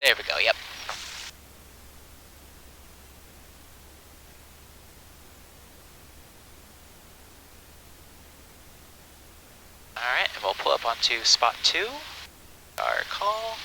There we go, yep. Alright, and we'll pull up onto spot 2. Our call.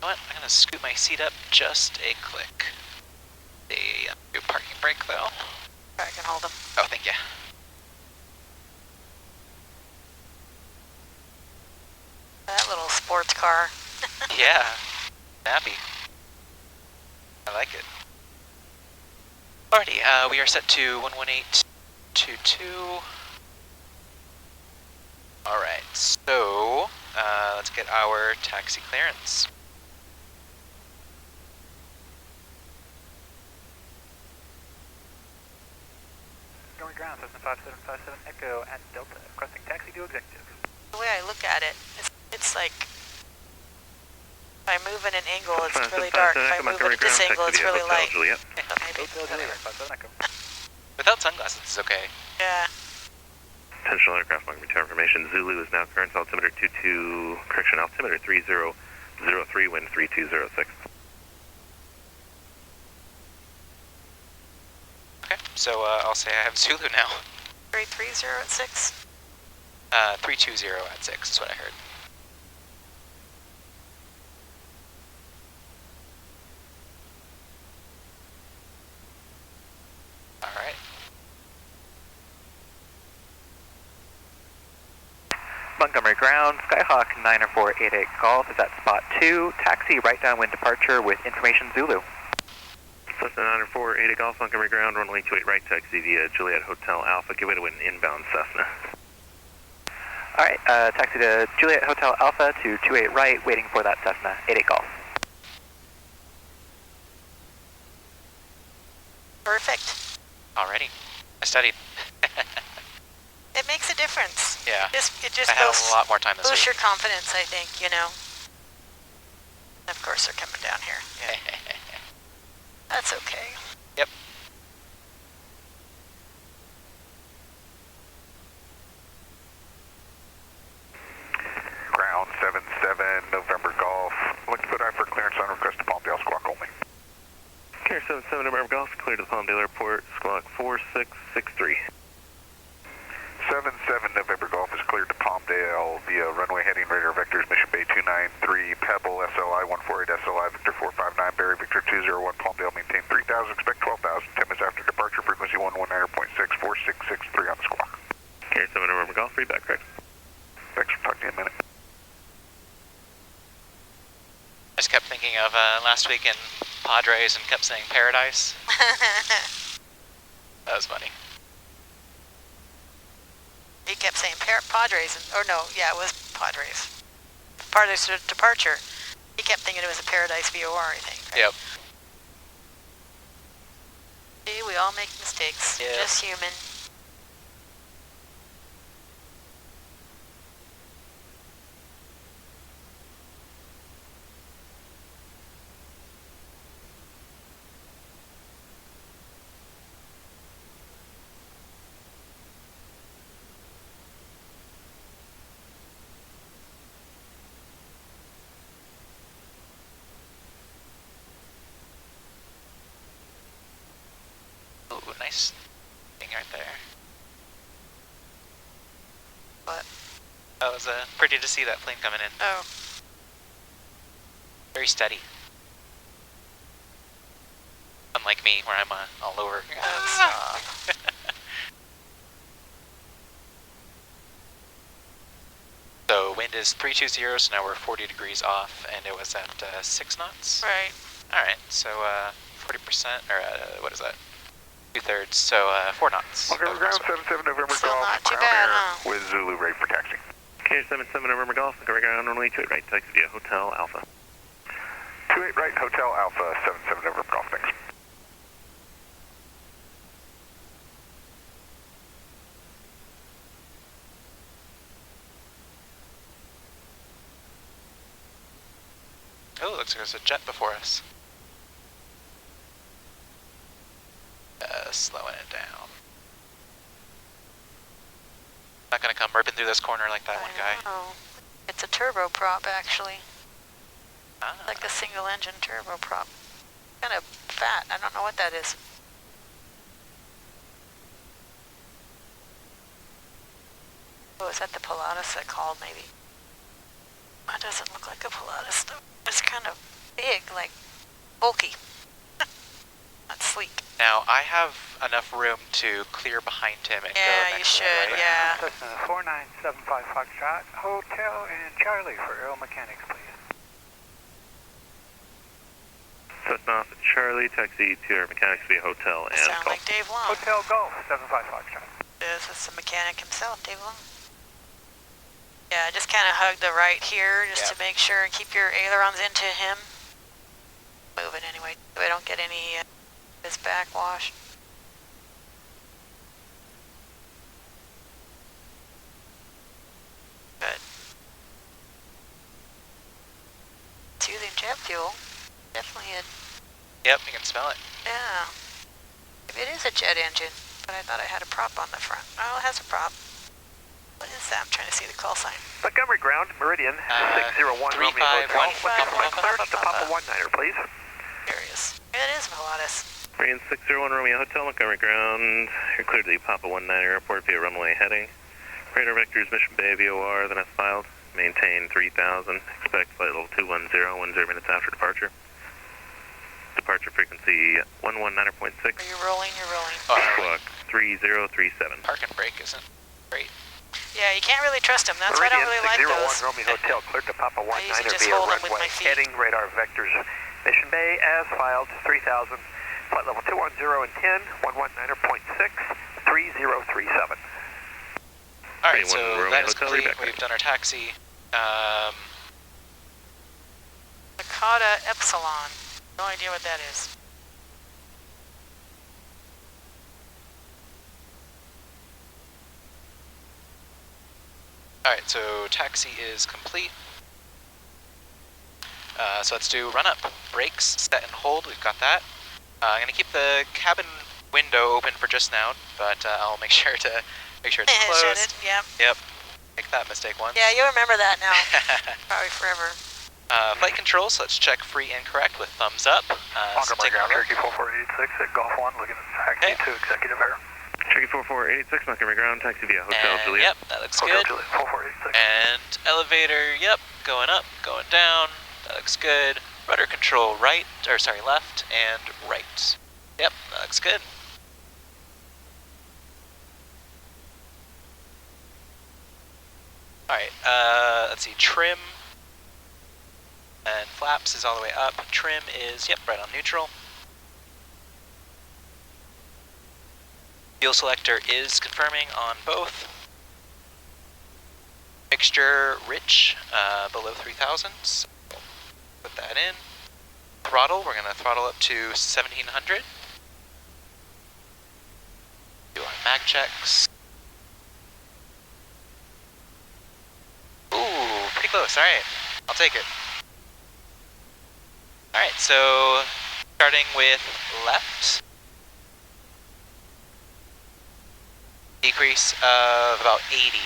You know what? I'm gonna scoot my seat up just a click. Do parking brake though. I can hold them. Oh, thank you. That little sports car. Yeah, happy. I like it. Alrighty, we are set to 11822. Alright, so let's get our taxi clearance. Montgomery ground, Cessna 5757 Echo at Delta, requesting taxi to executive. The way I look at it, it's like, if I move in an angle, it's really dark. If I move at this angle, it's really light. So maybe, whatever. Without sunglasses, it's okay. Yeah. Potential aircraft Montgomery tower information. Zulu is now current altimeter 22, correction, altimeter 3003, wind 3206. Okay, so I'll say I have Zulu now. 330 at 6? 320 at 6 is what I heard. Alright. Montgomery ground, Skyhawk 90488 Golf is at spot 2, taxi right downwind departure with information Zulu. Cessna 90488 Golf, Montgomery ground, runway 28 right, taxi via Juliet Hotel Alpha, give way to an inbound Cessna. Alright, taxi to Juliet Hotel Alpha to 28 right, waiting for that Cessna 88 Golf. Perfect. Alrighty. I studied. It makes a difference. Yeah. It just I had boosts, a lot more time this boosts week. your confidence, I think, you know. Of course they're coming down here. Yeah. That's okay. Yep. Ground 77, November Golf. Looking to put out for clearance on request to Palmdale, squawk only. Carrier 77 November Golf, clear to the Palmdale Airport, squawk 4663. 77 November Golf is cleared to Palmdale via runway heading radar vectors Mission Bay 293, Pebble SLI 148 SLI, Victor 459, Barry Victor 201, Palmdale maintain 3000, expect 12,000, 10 minutes after departure, frequency 119.6, 4663 on the squawk. Carrier 7 November Golf, read back correct. Thanks for talking to you in a minute. I just kept thinking of last week in Padres and kept saying paradise. That was funny. He kept saying Padres, or no, yeah, it was Padres. Padres departure. He kept thinking it was a Paradise VOR, I think. Right? Yep. See, we all make mistakes. Yep. Just human. Ooh, nice thing right there. What? That was pretty to see that plane coming in. Oh. Very steady. Unlike me, where I'm all over. Stop. So wind is 320, so now we're 40 degrees off, and it was at 6 knots. Right. Alright, so 40%, or what is that? 2/3, so 4 knots. Montgomery ground 77 November Still Golf, not too ground bad, air huh? with Zulu ready for taxi. Carrier 77 November Golf, Montgomery ground, runway 28 right, taxi via Hotel Alpha. 28 right, Hotel Alpha, 77 November Golf, thanks. looks like there's a jet before us. Slowing it down. Not gonna come ripping through this corner like that one guy. Oh, it's a turboprop actually. Ah. Like a single engine turboprop. Kind of fat. I don't know what that is. Oh, is that the Pilatus that called maybe? That doesn't look like a Pilatus though. It's kind of big, like bulky. Not sleek. Now, I have enough room to clear behind him and go Yeah, you next to should, him, right? yeah. Cessna 4975 Foxtrot, Hotel and Charlie for aero mechanics, please. Cessna Charlie, taxi to our mechanics via hotel and Sound golf. like Dave Long. Hotel Golf 75 Foxtrot. It's the mechanic himself, Dave Long. Yeah, just kind of hug the right here just to make sure and keep your ailerons into him. Move it anyway, so I don't get any his backwash. Good. It's using jet fuel. Definitely a, Yep, you can smell it. yeah. It is a jet engine, but I thought I had a prop on the front. Oh, it has a prop. What is that? I'm trying to see the call sign. Montgomery ground, Meridian, 601 Romeo 351. Hotel. Clearance to Papa 19er, please. Curious. It is Pilatus. Meridian 601 Romeo Hotel, Montgomery ground. You're cleared to the Papa 19 airport via runway heading. Radar vectors, Mission Bay, VOR, then as filed. Maintain 3000. Expect flight level 210, 10 minutes after departure. Departure frequency 119.6. Are you rolling? You're rolling. Squawk 3037. Park and brake isn't great. Yeah, you can't really trust them. That's why I don't really like those. Romeo Hotel, cleared to Papa I usually 19er just via hold them with runway my feet. heading. Radar vectors, Mission Bay, as filed, 3000. Flight level 210 and 10, 119.6, 3037. Alright, so 31 Romeo that is Hotel, complete. back We've ready. done our taxi. Nakata Epsilon. No idea what that is. Alright, so taxi is complete. So let's do run up. Brakes, set and hold, we've got that. I'm gonna keep the cabin window open for just now, but I'll make sure to it's Shut closed. it, yep. Yep. Make that mistake once. Yeah, you'll remember that now. Probably forever. Flight controls, let's check free and correct with thumbs up. So Montgomery take a ground, look. Cherokee 4486 at Golf 1, looking at taxi to executive air. Cherokee 4486, Montgomery ground, taxi via Hotel And, Juliet. yep, that looks Hotel good. Juliet 4486. And elevator, yep, going up, going down. That looks good. Rudder control right, or sorry, left and right. Yep, that looks good. Alright, let's see, trim and flaps is all the way up. Trim is, yep, right on neutral. Fuel selector is confirming on both. Mixture rich, below 3000, so put that in. Throttle, we're gonna throttle up to 1700. Do our mag checks. Ooh, pretty close, alright, I'll take it. Alright, so starting with left. Decrease of about 80.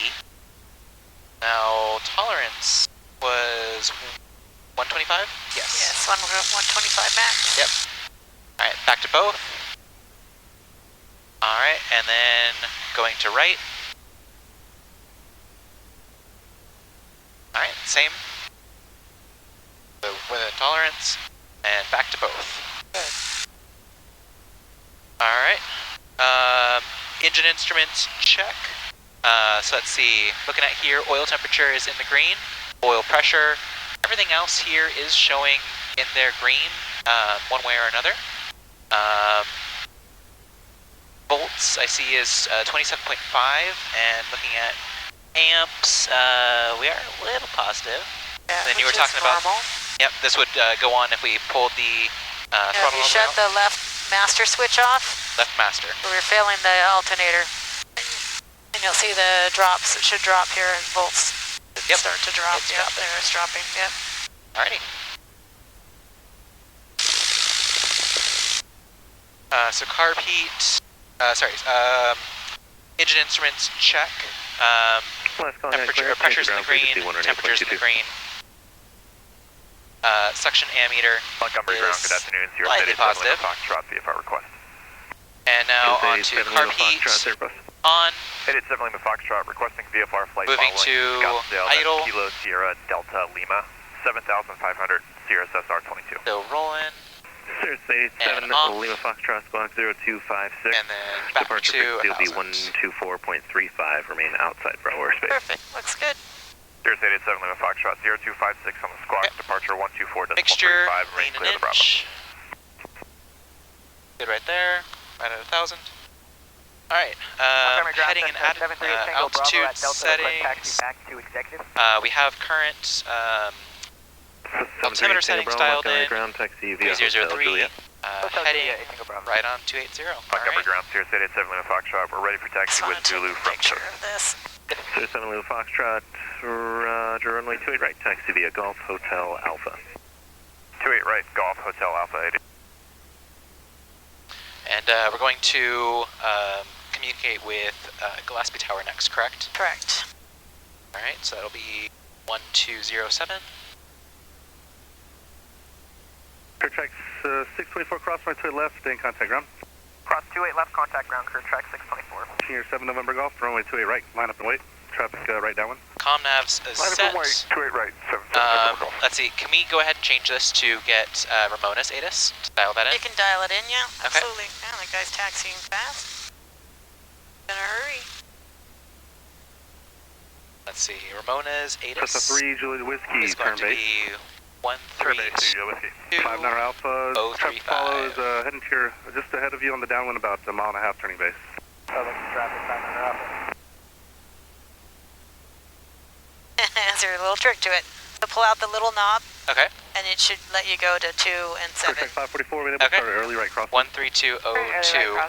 Now, tolerance was 125? Yes. Yes, 125 max. Yep. Alright, back to both. Alright, and then going to right. Alright, same. So with a tolerance, and back to both. Good. Alright. Engine instruments, check. So let's see, looking at here, oil temperature is in the green, oil pressure, everything else here is showing in their green, one way or another. Volts I see is 27.5, and looking at amps, we are a little positive. Yeah, Then you were which talking is about, normal. yep, this would go on if we pulled the Yeah, if throttle you lever shut out. the left master switch off, Left master. we're failing the alternator. And you'll see the drops, it should drop here, volts Yep. start to drop. It's Yep, dropping. there it's dropping, yep. Alrighty. So carb heat, engine instruments check. Pressure's in the green, temperature's in the green. Suction ammeter Montgomery ground, good afternoon. slightly positive. Foxtrot, VFR request. And now on to carb heat, on. 87 Lima Foxtrot, requesting VFR flight Moving following to Scottsdale, idle. Kilo Sierra Delta Lima, 7,500, Sierra SR 22. Still rolling. Sirius 87, And off. Lima Foxtrot, squawk 0256. And then back Departure to frequency will 1,000. be 124.35, remain outside Bravo airspace. Perfect. Looks good. Sirius 87 Lima Foxtrot, 0256 on the squawk, Yep. departure 124.35, Mixture, remain lean an clear of the Bravo. inch. Good right there, right at 1,000. Alright, heading and altitude settings. We have current altimeter settings dialed in, Ground taxi via 3003, heading right on 280. Montgomery Alright, ground, Sirius 87 Lima Foxtrot, we're ready for taxi with Just wanted Zulu to take a from picture coast. of this. Sirius 7 Lima Foxtrot, Roger, runway 28 right, taxi via Golf Hotel Alpha. 28 right, Golf Hotel Alpha 80. and we're going to communicate with Gillespie Tower next, correct? Correct. Alright, so that'll be 1207. Clear tracks 624 cross runway 28 left, stay in contact ground. Cross 28 left, contact ground, crew track 624. Senior 7 November Golf, runway 28 right, line up and wait. Traffic right downwind. Comnavs is Line up set. and wait, 28 right, 7 Golf. Let's see, can we go ahead and change this to get Ramona's ATIS? To dial that in? You can dial it in, yeah. Okay. Absolutely. Man, that guy's taxiing fast. In a hurry. Let's see, Ramona's Cessna ATIS 3, Juliet Whiskey, is going turn to base. be Turn base to 132. Whiskey. 5 Niner Alpha, traffic 035. follows, heading to your, just ahead of you on the downwind about a mile and a half turning base. There's a little trick to it. So pull out the little knob, Okay, and it should let you go to 2 and 7. Clear track 544, we're able to Okay. start early right cross. 13202,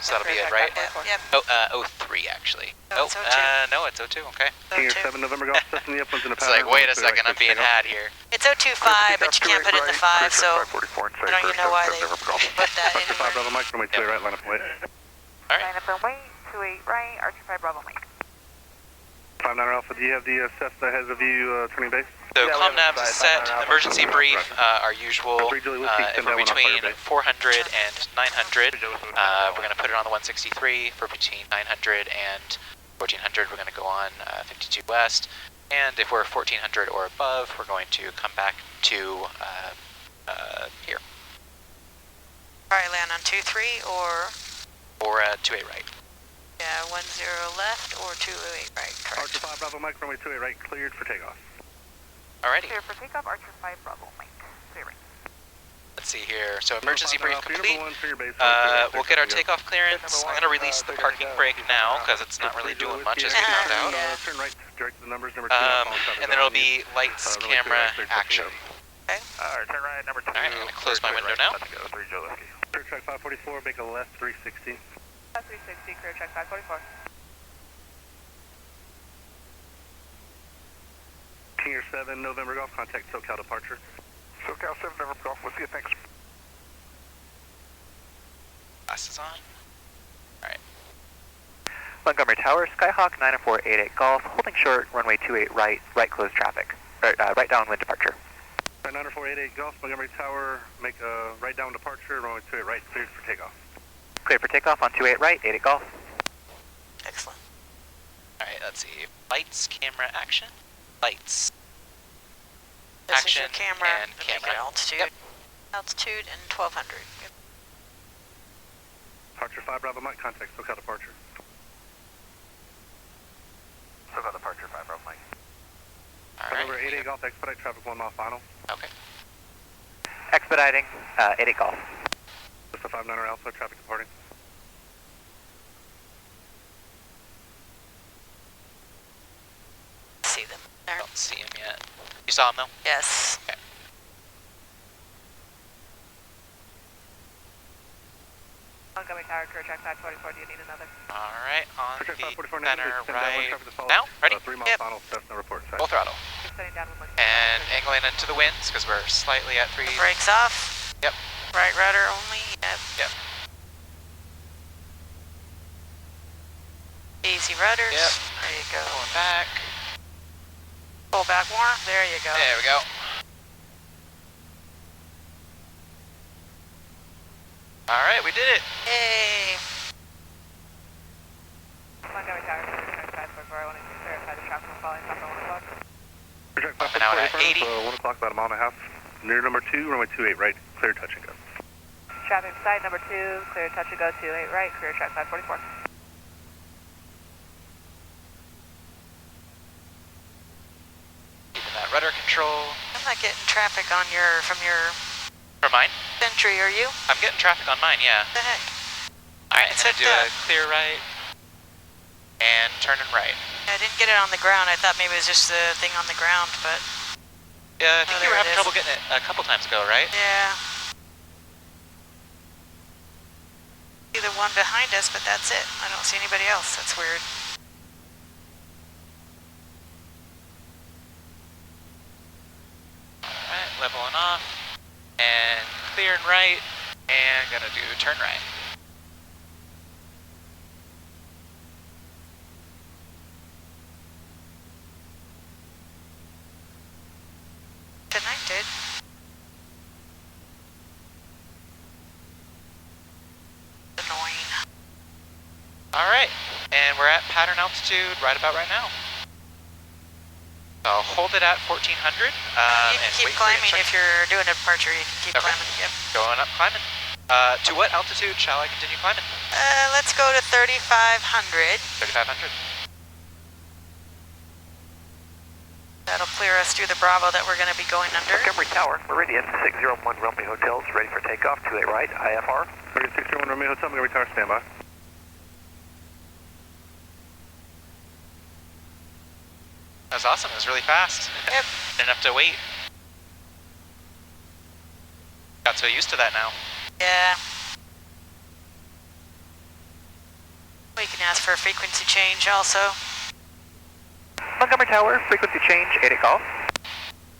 so that'll be it, right? Yep. Oh, 03 actually. Oh, it's 02. No, it's 02, okay. Senior 02. 7 November Golf, Cessna the uplands in a It's pattern. like, wait a second, I'm being had here. It's 025, but you can't put in the 5, so I don't even know why they put that Archer 5 Bravo anywhere. Mike, runway 28 right, line up and wait. Alright, up and wait, 28 right, Archer 5 Bravo Mike. 5 Niner Alpha, do you have the Cessna ahead of you turning base? so Comnavs is set, emergency brief, our usual, if we're between 400 and 900, we're going to put it on the 163, for between 900 and 1400, we're going to go on 52 West, and if we're 1400 or above, we're going to come back to here, Alright, land on 2-3 or, or 28 right. yeah, 10 left or 28 right, correct. Archer 5 Bravo Mike, runway 28 right, cleared for takeoff. Alrighty, Clear for takeoff, Archer 5 Bravo Mike. Clear right. let's see here, so emergency brief complete. We'll We'll get our takeoff clearance. I'm going to release the parking brake now because it's not really doing much as we found out. Yeah. Turn right, direct to the numbers, number 2. And then it'll be lights, camera, action. Alright, turn right, number 2. Alright, I'm gonna close my window now. Let's go, 3 Joe Whiskey. Clear track 544, make a left 360. 360, clear track 544. Senior 7 November Golf, contact SoCal departure. SoCal 7 November Golf, Whiskey, thanks. Glasses on. Alright. Montgomery Tower, Skyhawk 9488 Golf, holding short, runway 28 right, right close traffic, right downwind departure. 9488 Golf, Montgomery Tower, make a right down departure, runway 28 right, cleared for takeoff. Clear for takeoff on 28 right, 88 Golf. Excellent. Alright, let's see. Lights, camera, action. Lights. This Action is your camera, and make it camera. altitude. Yep. Altitude and 1200. Yep. Departure 5 Bravo Mike, contact SoCal departure. SoCal departure 5 Bravo Mike. November Alright. 88 Golf, expedite traffic 1 mile final. Okay. Expediting, 88 Golf. Just a 5 Niner Alpha, traffic departing. See them there. Don't see him yet. You saw him though? Yes. Okay. Montgomery Tower, clear track 544, do you need another? Alright, on Clear track the 544, center right. traffic to follow. Now, ready? 3 mile Yep. final, Cessna report side. Full throttle. Setting down with And angling into the winds because we're slightly at 3. Brakes off. Yep. Right rudder only. Yep. Yep. easy rudders. Yep. There you go. Pulling back. Pull back more. There you go. There we go. All right, we did it. Yay. Montgomery Tower, 544, I want to verify the traffic following top of 1 o'clock. Project An hour at 80. 1 o'clock, about a mile and a half. Near number 2, runway 28 right, clear touch and go. Traffic side number 2, clear touch and go 28 right, clear track 544. Keeping that rudder control. I'm not getting traffic on from your For mine? Sentry, are you? I'm getting traffic on mine, yeah. What the heck? All right, and then It's do a hooked up. clear right and turning right. I didn't get it on the ground. I thought maybe it was just the thing on the ground, but Yeah, I think Oh, you were there it having is. trouble getting it a couple times ago, right? yeah. See the one behind us, but that's it. I don't see anybody else. That's weird. All right, leveling off and clearing right and gonna do turn right. Connected. Annoying. All right, and we're at pattern altitude right about right now. So hold it at 1400 you can and keep wait for climbing your if you're doing a departure. You can keep Okay. climbing. Yep. Going up climbing. To what altitude shall I continue climbing? Let's go to 3,500. 3500. That'll clear us through the Bravo that we're going to be going under. Montgomery Tower, Meridian, 601 Romeo Hotels, ready for takeoff, 28 right, IFR. Target 601 Romeo Hotel, Montgomery Tower, standby. That was awesome. It was really fast. Yep. Didn't have to wait. Got so used to that now. Yeah. We can ask for a frequency change also. Montgomery Tower, frequency change, 8 golf.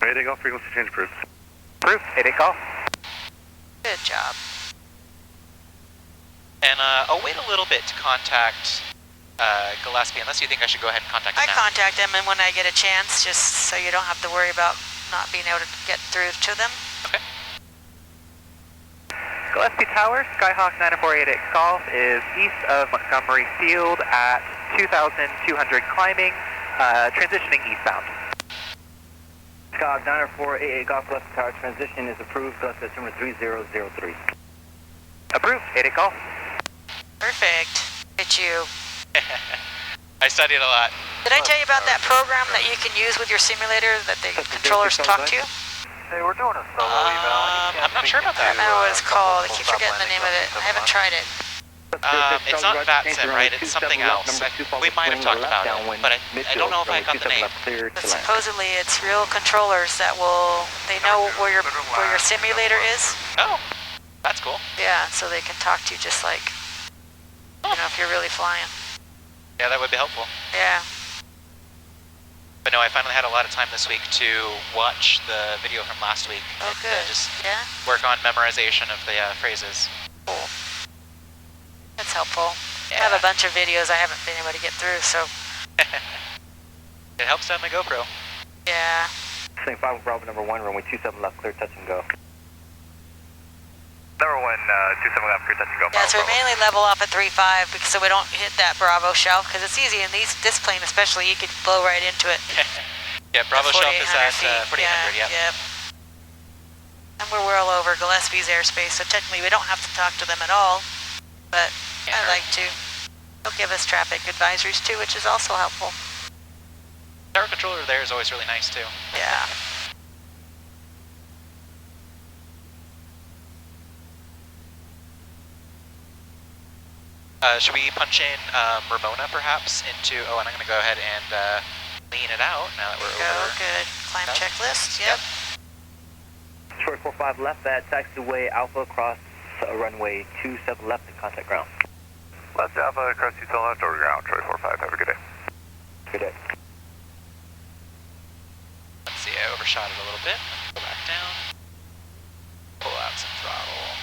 8 golf, frequency change approved. Approved, 8 golf. Good job. And I'll wait a little bit to contact Gillespie, unless you think I should go ahead and contact him I now. contact them and when I get a chance, just so you don't have to worry about not being able to get through to them. Okay. Gillespie Tower, Skyhawk 9488 Golf is east of Montgomery Field at 2,200 climbing, transitioning eastbound. Skyhawk 9488 Golf, Gillespie Tower, transition is approved, Gillespie December 3003. Approved, 88 Golf. Perfect. It's you. I studied a lot. Did I tell you about that program that you can use with your simulator that the controllers talk to you? Hey, we're doing a solo eval. I'm not sure about I that. don't know what it's called. I keep forgetting the name of it. I haven't tried it. It's not VATSIM, right? It's something else. We might have talked about it, but I don't know if I got the name. But supposedly it's real controllers that they know where your simulator is. Oh, that's cool. Yeah, so they can talk to you just like, if you're really flying. Yeah, that would be helpful. Yeah. But no, I finally had a lot of time this week to watch the video from last week. Oh, and, good. just Yeah? work on memorization of the phrases. Cool. That's helpful. Yeah. I have a bunch of videos I haven't been able to get through, so It helps to have my GoPro. yeah. Same 5 Bravo number 1, runway 27 left, clear touch and go. Number 1, 27 left, clear touch and go. Yeah, so we mainly level off at 3.5 so we don't hit that Bravo shelf, because it's easy in this plane especially, you could blow right into it. Yeah, Bravo At shelf is 4,800 at feet. 4,800, yep. Yep. And we're well over Gillespie's airspace, so technically we don't have to talk to them at all, but Yeah, I right. like to. They'll give us traffic advisories too, which is also helpful. Tower controller there is always really nice too. Yeah. Should we punch in Ramona perhaps into, and I'm going to go ahead and lean it out now that we're Go, over. good. Climb Okay. checklist, yep. Short 45 left at taxiway Alpha, cross runway 27 left and contact ground. Left Alpha, cross 27 left, over ground, Troy 45, have a good day. Good day. Let's see, I overshot it a little bit. Go back down. Pull out some throttle.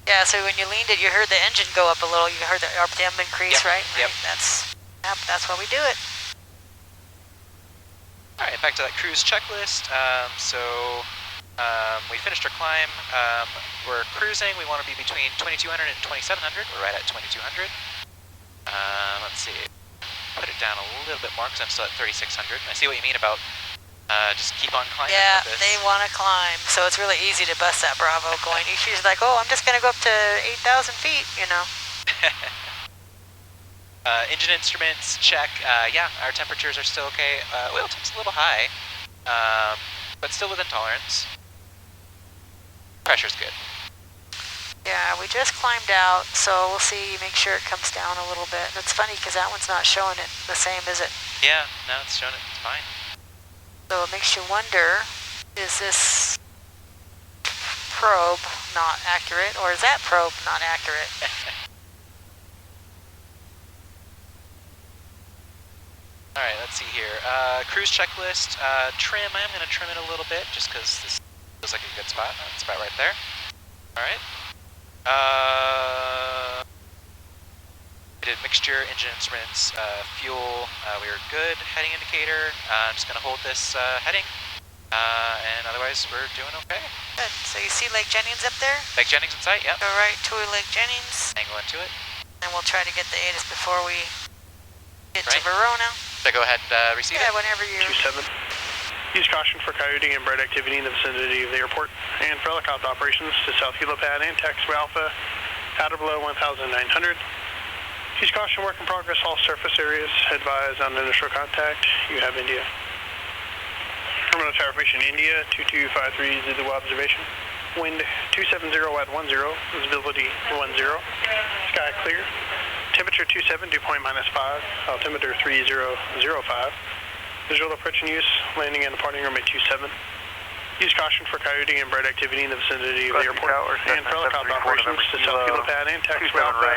Yeah, Yeah, so when you leaned it, you heard the engine go up a little. You heard the RPM increase, right? Yep. That's why we do it. All right, back to that cruise checklist. We finished our climb. We're cruising. We want to be between 2200 and 2700. We're right at 2200. Let's see. Put it down a little bit more because I'm still at 3600. I see what you mean about just keep on climbing. Yeah, they want to climb, so it's really easy to bust that Bravo going. She's like, oh, I'm just going to go up to 8,000 feet, you know. Engine instruments, check. Yeah, our temperatures are still okay. Oil temp's a little high, but still within tolerance. Pressure's good. Yeah, we just climbed out, so we'll see, make sure it comes down a little bit. It's funny because that one's not showing it the same, is it? Yeah, no, it's showing it. It's fine. So it makes you wonder, is this probe not accurate, or is that probe not accurate? All right, let's see here. Cruise checklist, trim. I'm going to trim it a little bit just because this feels like a good spot. That's about right there. All right. We did mixture, engine instruments, fuel. We were good. Heading indicator. I'm just going to hold this heading. And otherwise, we're doing okay. Good. So you see Lake Jennings up there? Lake Jennings in sight, yep. Go right to Lake Jennings. Angle into it. And we'll try to get the ATIS before we get to Right. Verona. Should I go ahead and receive it? Yeah, whenever you're... 27. Use caution for coyote and bird activity in the vicinity of the airport, and for helicopter operations to South Helipad and taxiway Alpha, out or below 1,900. Use caution, work in progress, all surface areas. Advise on initial contact. You have India. Terminal Tower Formation India, 2253 Zulu observation. Wind 270 at 10, visibility 10. Sky clear. Temperature 27, dew point -5, altimeter 3005. Visual approach and use, landing and departing runway 27. Use caution for coyote and bird activity in the vicinity of the airport, and for helicopter operations to South Helipad and taxiway Alpha,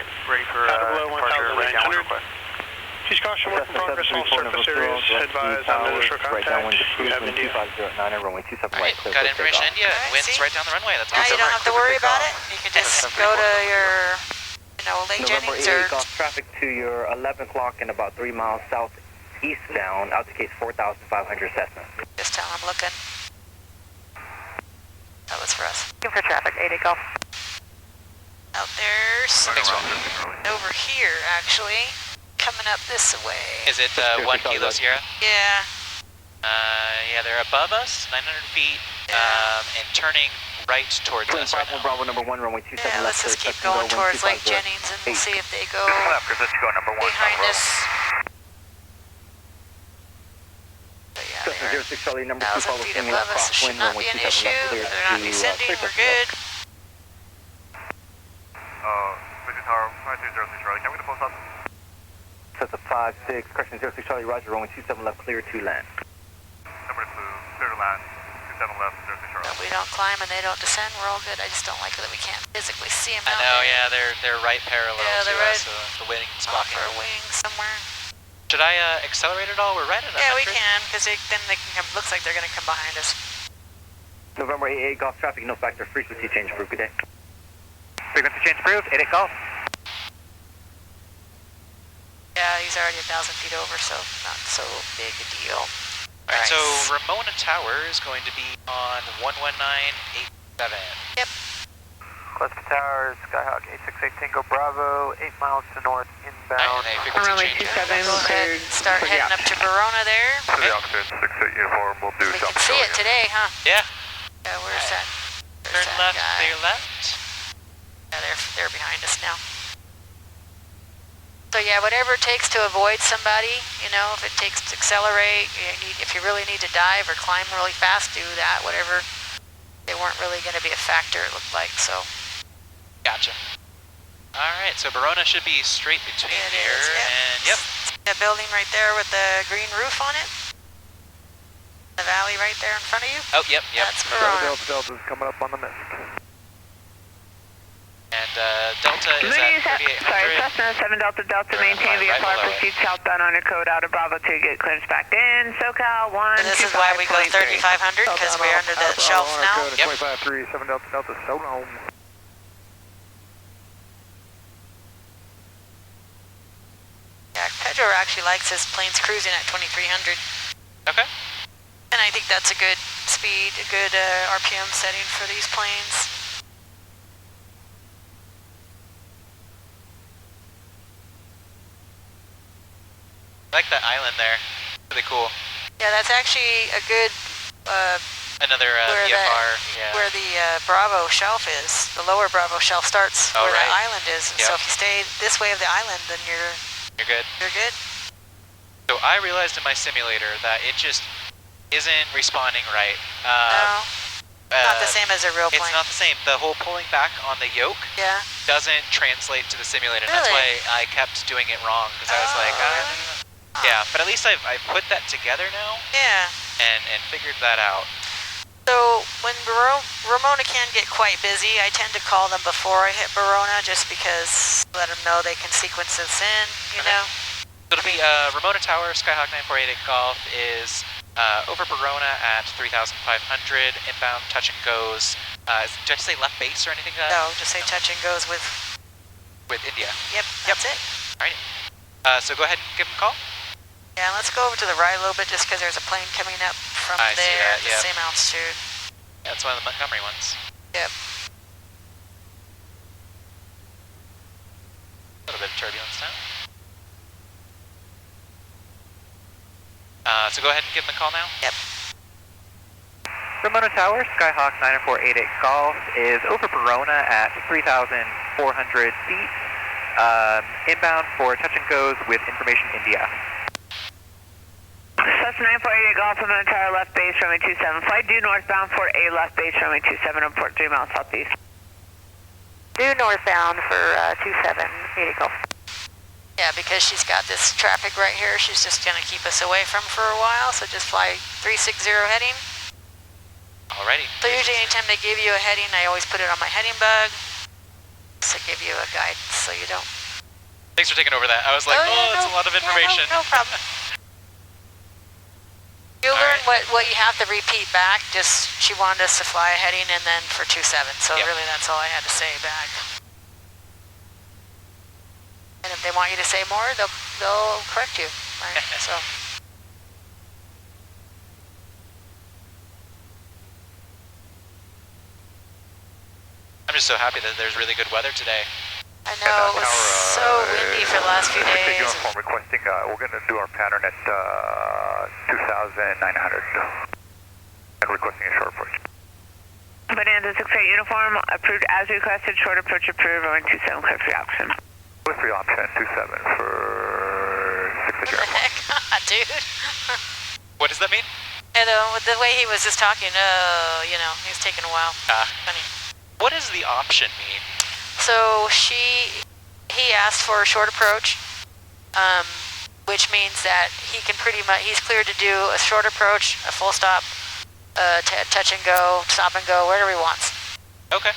out or below 1,900. Use caution, work in progress, all surface areas. Advise on initial contact. You have India. Alright, got information India. Wind's right down the runway. That's Now good. you don't have to worry about it. You can just go to your, Lake November Jennings 8, or... off traffic to your 11 o'clock and about 3 miles southeastbound, out to case 4,500 Cessna. Just tell I'm looking. That was for us. Looking for traffic, 8 Golf. Out there's Thanks, Will. over here, actually. Coming up this way. Is it 1 Kilo Sierra? Yeah. Yeah, they're above us, 900 feet, and turning right towards us right now. Bravo number 1, runway 27 Yeah, let's just keep going towards Lake Jennings and we'll see if they go behind us. But yeah, they are 06 Charlie number 2, 1,000 follow feet King above us. left Should crosswind, not runway be an 27 issue. left clear They're not to descending. Clear We're good. Vision Tower, 5206 Charlie, can we get a post up? Cessna 56, correction 06 Charlie, roger, runway 27 left clear to land. Number 2, clear to land, 27 left, 06 Charlie. If we don't climb and they don't descend, we're all good. I just don't like it that we can't physically see them I out know, there. yeah, they're right parallel Yeah, they're to right us, so the wind's off blocking. our wings somewhere. Should I accelerate at all? We're right at 100. Yeah, we can, because then they can come, looks like they're going to come behind us. November 88 Golf traffic, no factor, frequency change approved. Good day. Frequency change approved, 8 Golf. Yeah, he's already 1,000 feet over, so not so big a deal. Alright, so Ramona Tower is going to be on 11987. Yep. Cluster Towers, Skyhawk 868 Tango Bravo, 8 miles to north, inbound. Hey, frequency Runway change. 27 Go ahead cleared. and start for the heading up to Verona there. To the altitude, 68 uniform, we'll do We South can see it Australia. today, huh? Yeah, Yeah, where's that? turn Where's that left, guy? clear left. Yeah, they're behind us now. So yeah, whatever it takes to avoid somebody, if it takes to accelerate, if you really need to dive or climb really fast, do that, whatever. They weren't really going to be a factor, it looked like, so. Gotcha. Alright, so Verona should be straight between It here, is, yep. and yep. That building right there with the green roof on it. The valley right there in front of you. Oh, yep. That's Verona. Delta's coming up on the mist. And Delta is at 3800. Sorry, Cessna 7 Delta Delta, maintain right VFR, below it. proceed southbound on your code out of Bravo 2, get clearance back in. SoCal 1, And this is why we go 3,500, because we're under the shelf now. Yep. 25-3, 7 Delta Delta, so long. Pedro actually likes his planes cruising at 2300. Okay. And I think that's a good speed, a good RPM setting for these planes. I like that island there. Really cool. Yeah, that's actually a good Another where VFR. where the Bravo shelf is. The lower Bravo shelf starts Oh, where right. that island is. And so if you stay this way of the island, then you're good. You're good. So I realized in my simulator that it just isn't responding right. No, not the same as a real plane. It's not the same. The whole pulling back on the yoke doesn't translate to the simulator. Really? That's why I kept doing it wrong, because I was like, yeah. But at least I've put that together now. Yeah. And figured that out. So when Ramona can get quite busy, I tend to call them before I hit Verona, just because let them know they can sequence this in, you know. So it'll be Ramona Tower, Skyhawk 9488 Golf is over Verona at 3,500, inbound touch and goes. Did I say left base or anything like that? No, just say touch and goes with India. Yep, that's it. Alright. So go ahead and give them a call. Yeah, let's go over to the right a little bit, just because there's a plane coming up from I see there, that, the same altitude. Yeah, that's one of the Montgomery ones. Yep. A little bit of turbulence now. So go ahead and give them a call now. Yep. Ramona Tower, Skyhawk 9488 Golf is over Verona at 3,400 feet. Inbound for touch and goes with information India. Cessna 9488 Golf, Ramona Tower, left base, runway 27. Flight due northbound for A, left base, runway 27, report 3 miles southeast. Due northbound for 27, 80 Golf. Yeah, because she's got this traffic right here, she's just going to keep us away from for a while, so just fly 360 heading. Alrighty. So usually anytime they give you a heading, I always put it on my heading bug, to give you a guidance so you don't... Thanks for taking over that. I was like, it's a lot of information. No problem. You'll learn what you have to repeat back, just she wanted us to fly a heading and then for 27, so really that's all I had to say back. And if they want you to say more, they'll correct you, right? So. I'm just so happy that there's really good weather today. I know, it was so windy for the last few days. Uniform requesting, we're going to do our pattern at 2,900 and requesting a short approach. Bonanza 68 uniform, approved as requested, short approach approved, runway 27, clear for option. With free option, 27 for 6 God, dude. What does that mean? And the way he was just talking, you know, he was taking a while. Funny. What does the option mean? So he asked for a short approach, which means that he can pretty much, he's cleared to do a short approach, a full stop, touch and go, stop and go, wherever he wants. Okay.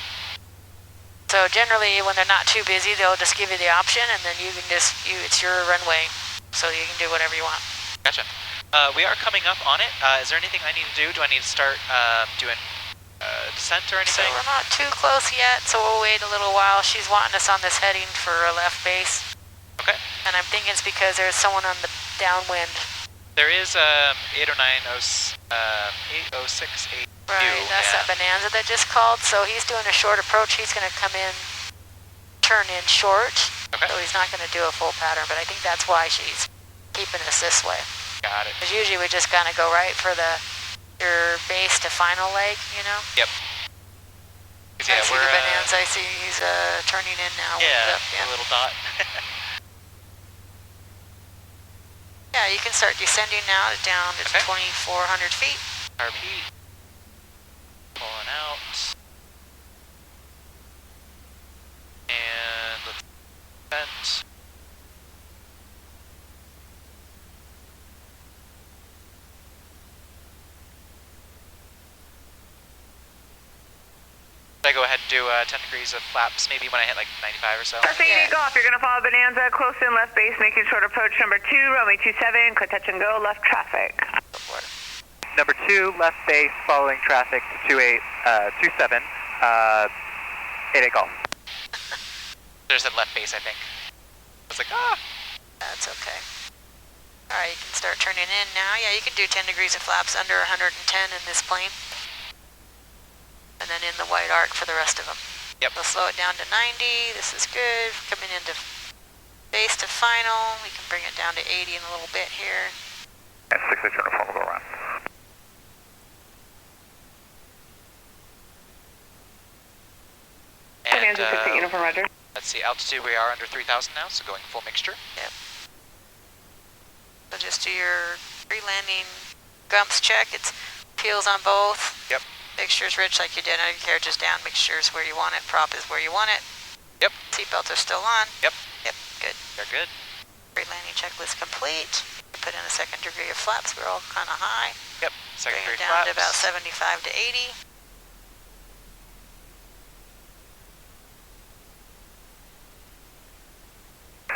So generally, when they're not too busy, they'll just give you the option, and then you can just, it's your runway, so you can do whatever you want. Gotcha. We are coming up on it. Is there anything I need to do? Do I need to start doing descent or anything? So we're not too close yet, so we'll wait a little while. She's wanting us on this heading for a left base. Okay. And I'm thinking it's because there's someone on the downwind. There is 80682. Right, that's that Bonanza that just called. So he's doing a short approach. He's going to come in, turn in short. Okay. So he's not going to do a full pattern, but I think that's why she's keeping us this way. Got it. Because usually we just kind of go right for your base to final leg, you know? Yep. I see the Bonanza. I see he's turning in now. Yeah, a little dot. Yeah, you can start descending now down to 2,400 feet. RP. Pulling out. And let's vent. I go ahead and do 10 degrees of flaps, maybe when I hit like 95 or so. Cessna 88 Golf, you're going to follow Bonanza, close in left base, making short approach number 2, runway 27, clear touch and go, left traffic. Number 2, left base, following traffic to 27, 88 Golf. There's that left base, I think. I was like, That's okay. Alright, you can start turning in now. Yeah, you can do 10 degrees of flaps under 110 in this plane. And then in the white arc for the rest of them. Yep. We'll slow it down to 90. This is good. Coming into base to final. We can bring it down to 80 in a little bit here. And 6 uniform will go around. And uniform, roger. let's see, altitude, we are under 3,000 now, so going full mixture. Yep. So just do your pre-landing gumps check. It's peels on both. Yep. Mixture's rich like you did. I carriage is down. Mixture's where you want it. Prop is where you want it. Yep. Seatbelts are still on. Yep. Yep, good. They're good. Pre-landing checklist complete. Put in a second degree of flaps. We're all kind of high. Yep. Second Bring degree it down flaps. to about 75 to 80.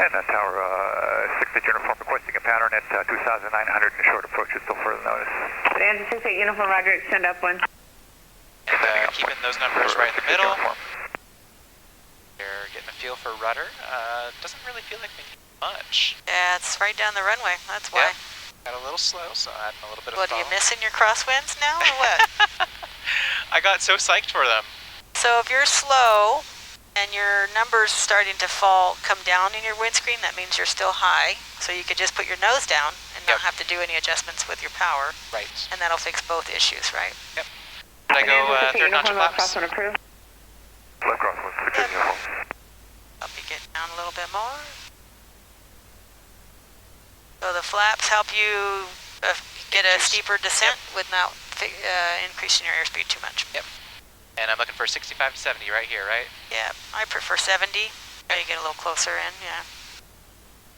And tower 6 uniform requesting a pattern at 2,900 and short approach until further notice. Stand 6 uniform, roger. Extend upwind. And keeping those numbers right in the middle. You're getting a feel for rudder. Doesn't really feel like we need much. Yeah, it's right down the runway. That's why. Got a little slow, so adding a little bit of What, are you foam. missing your crosswinds now or what? I got so psyched for them. So if you're slow and your numbers starting to come down in your windscreen, that means you're still high. So you could just put your nose down and not have to do any adjustments with your power. Right. And that'll fix both issues, right? Yep. Did I go third notch of flaps? Left crosswind, 6 uniform. Help you get down a little bit more. So the flaps help you get a steeper descent without increasing your airspeed too much. Yep. And I'm looking for 65 to 70 right here, right? Yeah, I prefer 70. So you get a little closer in, yeah.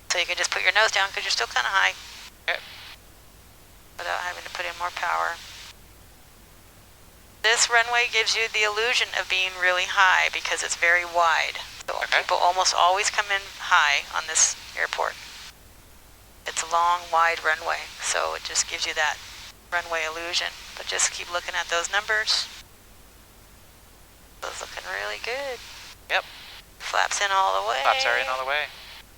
So you can just put your nose down because you're still kind of high. Okay. Without having to put in more power. This runway gives you the illusion of being really high because it's very wide. So people almost always come in high on this airport. It's a long, wide runway, so it just gives you that runway illusion. But just keep looking at those numbers. Those looking really good. Yep. Flaps in all the way. Flaps are in all the way.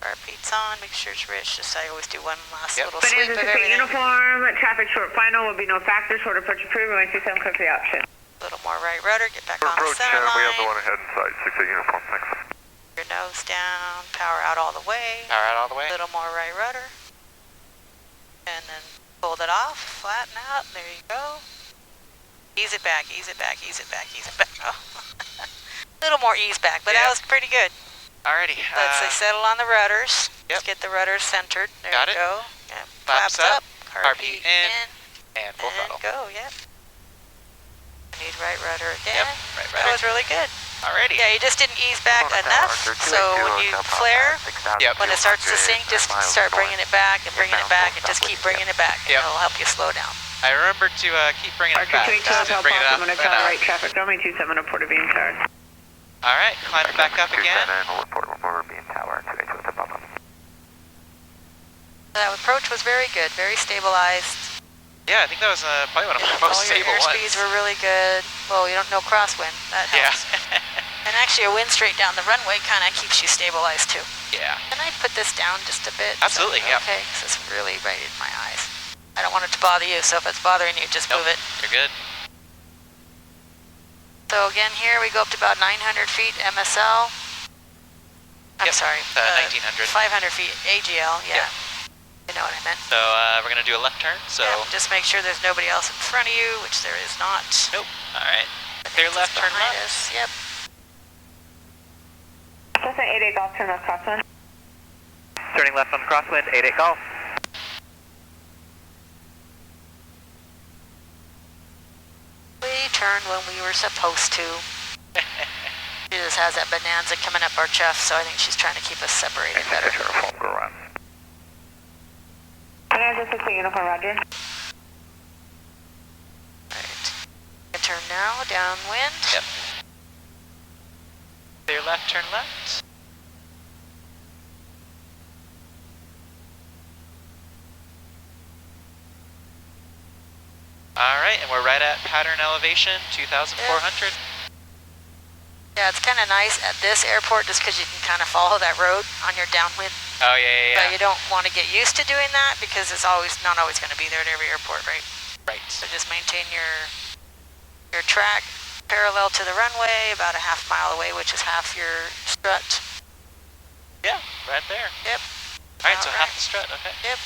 Repeats on, make sure it's rich. Just I always do one last little But sweep of everything. uniform, traffic short final will be no factor, short approach approved, runway 27 clear for the option. A little more right rudder, get back on the Approach, center line. we have the one ahead inside, 6 uniform, thanks. Your nose down, power out all the way. Power out all the way. A little more right rudder. And then fold it off, flatten out, there you go. Ease it back, ease it back, ease it back, ease it back. Oh. A little more ease back, but that was pretty good. Alrighty. Let's settle on the rudders. Yep. Let's get the rudders centered. There Got you it. go. Yep. Flaps up, Car RP in, and full and throttle. go, yep. Need right rudder again. Yep, right That rudder. was really good. Alrighty. Yeah, you just didn't ease back enough, so when you flare, when it starts to sink, just start bringing it back and bringing it back and just keep bringing it back, and it'll help you slow down. I remember to keep bringing it back. Just bring it up and up. right traffic, runway 27 report of being charged. Alright, climb it back up again. That approach was very good, very stabilized. Yeah, I think that was probably one of my most All your stable ones. airspeeds were really good. Well, you don't know crosswind, that helps. And actually a wind straight down the runway kind of keeps you stabilized too. Yeah. Can I put this down just a bit? Absolutely, yeah. Okay, because it's really right in my eyes. I don't want it to bother you, so if it's bothering you, just move it. You're good. So again, here we go up to about 900 feet MSL. I'm sorry. 1900. 500 feet AGL, yeah. You know what I meant. So we're going to do a left turn, so... Yeah, just make sure there's nobody else in front of you, which there is not. Nope. Alright. Clear left, turn behind left. us, yep. Cessna 88 Golf, turn left crosswind. Turning left on the crosswind, 88 Golf. We turned when we were supposed to. She just has that bonanza coming up our chuff, so I think she's trying to keep us separated better. Bonanza 6 uniform, roger. Right. Turn now, downwind. Yep. Clear left, turn left. Alright, and we're right at pattern elevation, 2,400. Yeah, it's kind of nice at this airport just because you can kind of follow that road on your downwind Oh, yeah. But you don't want to get used to doing that because it's not always going to be there at every airport, right? Right. So just maintain your track parallel to the runway, about a half mile away, which is half your strut. Yeah, right there. Yep. All right, so half the strut, okay. Yep.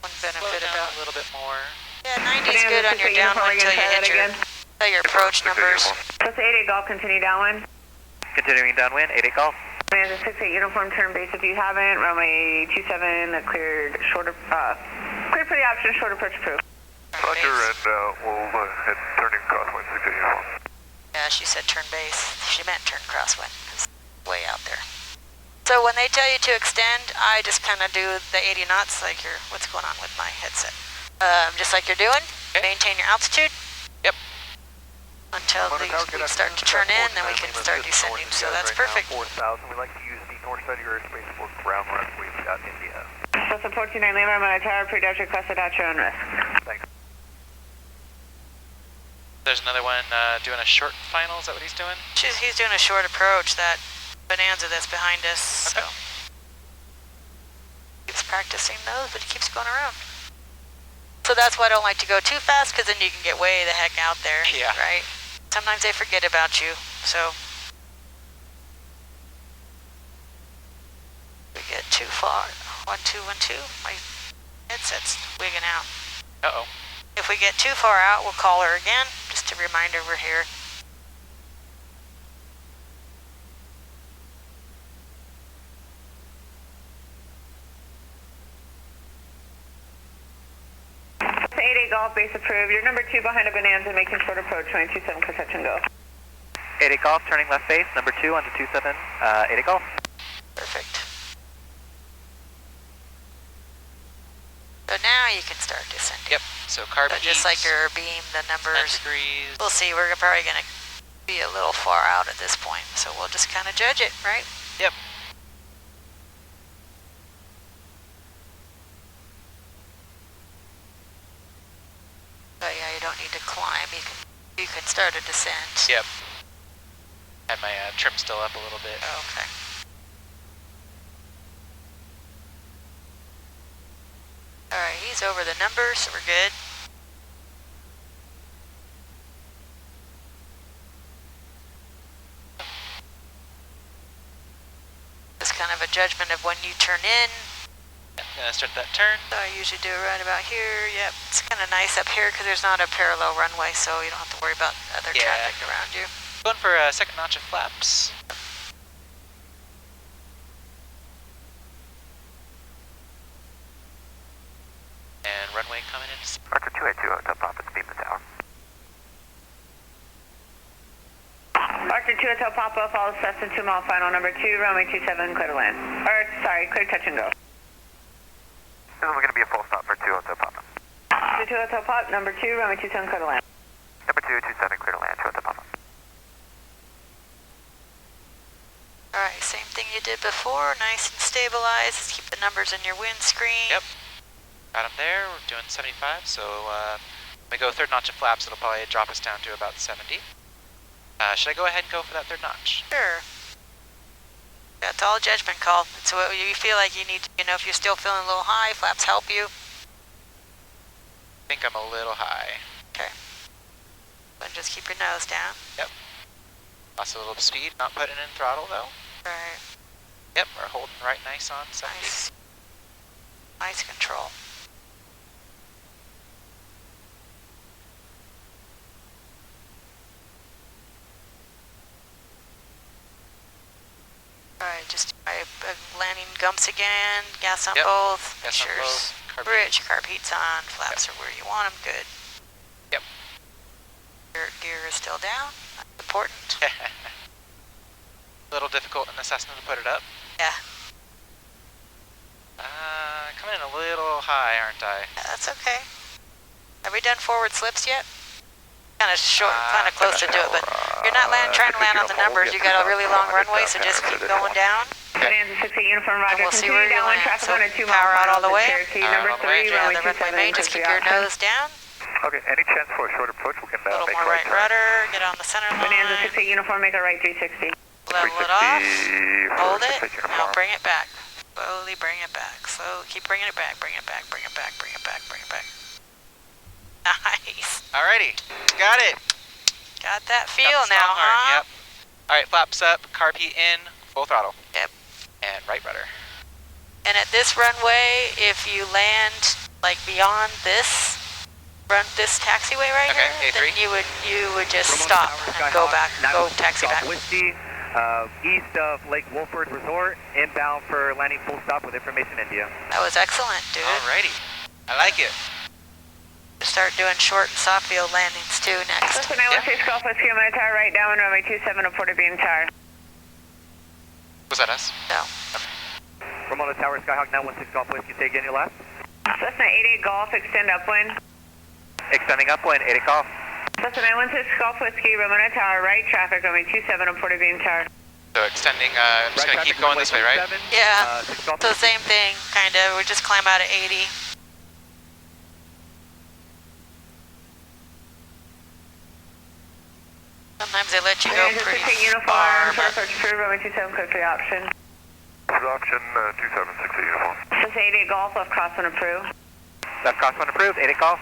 One benefit Slow down about a little bit more. Yeah, 90 is good on your downwind until you hit your approach numbers. Plus 88 Golf, continue downwind. Continuing downwind, 88 Golf. Command 68 uniform, turn base if you haven't. Runway 27 cleared shorter, cleared for the option, short approach approved. Roger, and we'll head turning crosswind 68 uniform. Yeah, she said turn base. She meant turn crosswind. It's way out there. So when they tell you to extend, I just kind of do the 80 knots like what's going on with my headset? Just like you're doing. Okay. Maintain your altitude. Yep. Until we start to turn in, then we can start descending. So that's perfect. 4,000. We like to use the north side of your airspace for ground run. We've got India. Plus 49 Lima, I'm on a tower, pre-dash request at your own risk. Thanks. There's another one doing a short final. Is that what he's doing? He's doing a short approach. That Bonanza that's behind us. Okay. So keeps practicing those, but he keeps going around. So that's why I don't like to go too fast, because then you can get way the heck out there. Yeah. Right? Sometimes they forget about you. So we get too far. 1, 2, 1, 2. My headset's wigging out. Uh-oh. If we get too far out, we'll call her again, just to remind her we're here. Plus 88 Golf, base approved. You're number 2 behind a Bonanza, making short approach, 927, clear touch and go. 88 Golf, turning left base, number 2 onto 27, 88 Golf. Perfect. So now you can start descending. Yep, so carb So just heat, like your beam, the 10 numbers. degrees. We'll see, we're probably going to be a little far out at this point, so we'll just kind of judge it, right? Yep. But yeah, you don't need to climb, you can start a descent. Yep. Had my trim still up a little bit. Okay. Alright, he's over the numbers, so we're good. It's kind of a judgment of when you turn in. Gonna start that turn. So I usually do it right about here. Yep, it's kind of nice up here because there's not a parallel runway, so you don't have to worry about other traffic around you. Going for a second notch of flaps. And runway coming in. Archer 282, Hotel Papa, speed the tower. Archer 2 Hotel Papa, follow Cessna 2 mile final, number 2, runway 27, clear to land. Or, sorry, clear touch and go. This is going to be a full stop for 2 Hotel Papa. 2 Hotel Papa, number 2, runway 27, clear to land. Number 227, clear to land, 2 Hotel Papa. Alright, same thing you did before, nice and stabilized. Just keep the numbers in your windscreen. Yep. Got him there. We're doing 75, so when we go third notch of flaps, it'll probably drop us down to about 70. Should I go ahead and go for that third notch? Sure. That's all a judgment call. So you feel like you need to, if you're still feeling a little high, flaps help you. I think I'm a little high. Okay. But just keep your nose down. Yep. Lost a little speed, not putting in throttle though. Right. Yep, we're holding right nice on 70. Nice. Nice control. Alright, just try landing gumps again, gas on both. Gas on both. Bridge, carb heat's on, flaps are where you want them, good. Yep. Your gear is still down, that's important. A little difficult in the Cessna to put it up. Yeah. Coming in a little high, aren't I? Yeah, that's okay. Have we done forward slips yet? Kind of short, kind of close to do it, but you're not trying to land on the numbers. You got a really long runway, so just keep going down. Bonanza 68 uniform, Roger. We'll see where you're going. Traffic So on a 2 mile power out final, all the way. Number 3, Yeah, runway the runway 27, main, just keep your nose down. Okay, any chance for a short approach? We can A little make more a right turn. rudder, get on the center line. Bonanza 68 uniform, make a right 360. Level it off. Hold it. Now bring it back. Slowly bring it back. Slowly keep bringing it back. Bring it back. Bring it back. Bring it back. Bring it back. Nice. Alrighty, got it. Got that feel Got the now, small arm, huh? Yep. Alright, flaps up, carb heat in, full throttle. Yep. And right rudder. And at this runway, if you land like beyond this taxiway right Okay, here, A3. then you would just Ramona stop Tower, and go Skyhawk, back, go taxi Golf back. Whiskey, east of Lake Wolford Resort, inbound for landing full stop with information India. That was excellent, dude. Alrighty, I like it. Start doing short and soft field landings too next. Listen, I want 6 Golf Whiskey, I'm going to tower right down runway 27 on Port of Bean Tower. Was that us? No. Ramona Tower, Skyhawk 916 Golf Whiskey, say again your last. Listen, 88 Golf, extend upwind. Extending upwind, 8 Golf. Listen, 916 Golf Whiskey, Ramona Tower, right traffic, runway 27 on Port of Bean Tower. So extending, I'm just going to keep going this way, right? Yeah, so same thing, kind of. We just climb out at 80. Sometimes they let you go pretty far, but runway 27, code 3 option. Option 2760 uniform. This 88 Golf, left crosswind approved. Left crosswind approved, 8 Golf.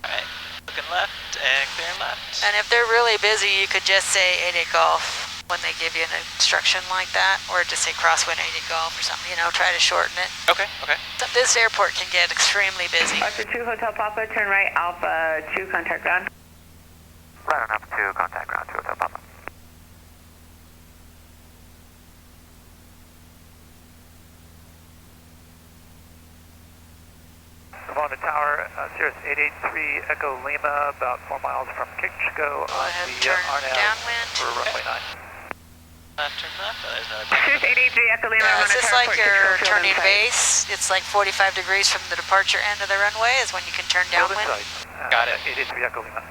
Alright, looking left and clearing left. And if they're really busy, you could just say 88 Golf when they give you an instruction like that, or just say crosswind 88 Golf or something, you know, try to shorten it. Okay, okay. So this airport can get extremely busy. Archer 2, Hotel Papa, turn right, Alpha 2, contact ground. Right on Alpha 2, contact ground 2 Hotel Papa. Ramona Tower, Cirrus 883 Echo Lima, about 4 miles from Kitchigo Go on ahead, the turn RNAV downwind. for runway 9. Turn left, oh, there's another Cirrus 883 Echo Lima, Yeah, Ramona it's just Tower, like Port you're Kitchigo, turning field in sight. base. It's like 45 degrees from the departure end of the runway is when you can turn Field in downwind. sight. Got it. 883 Echo Lima.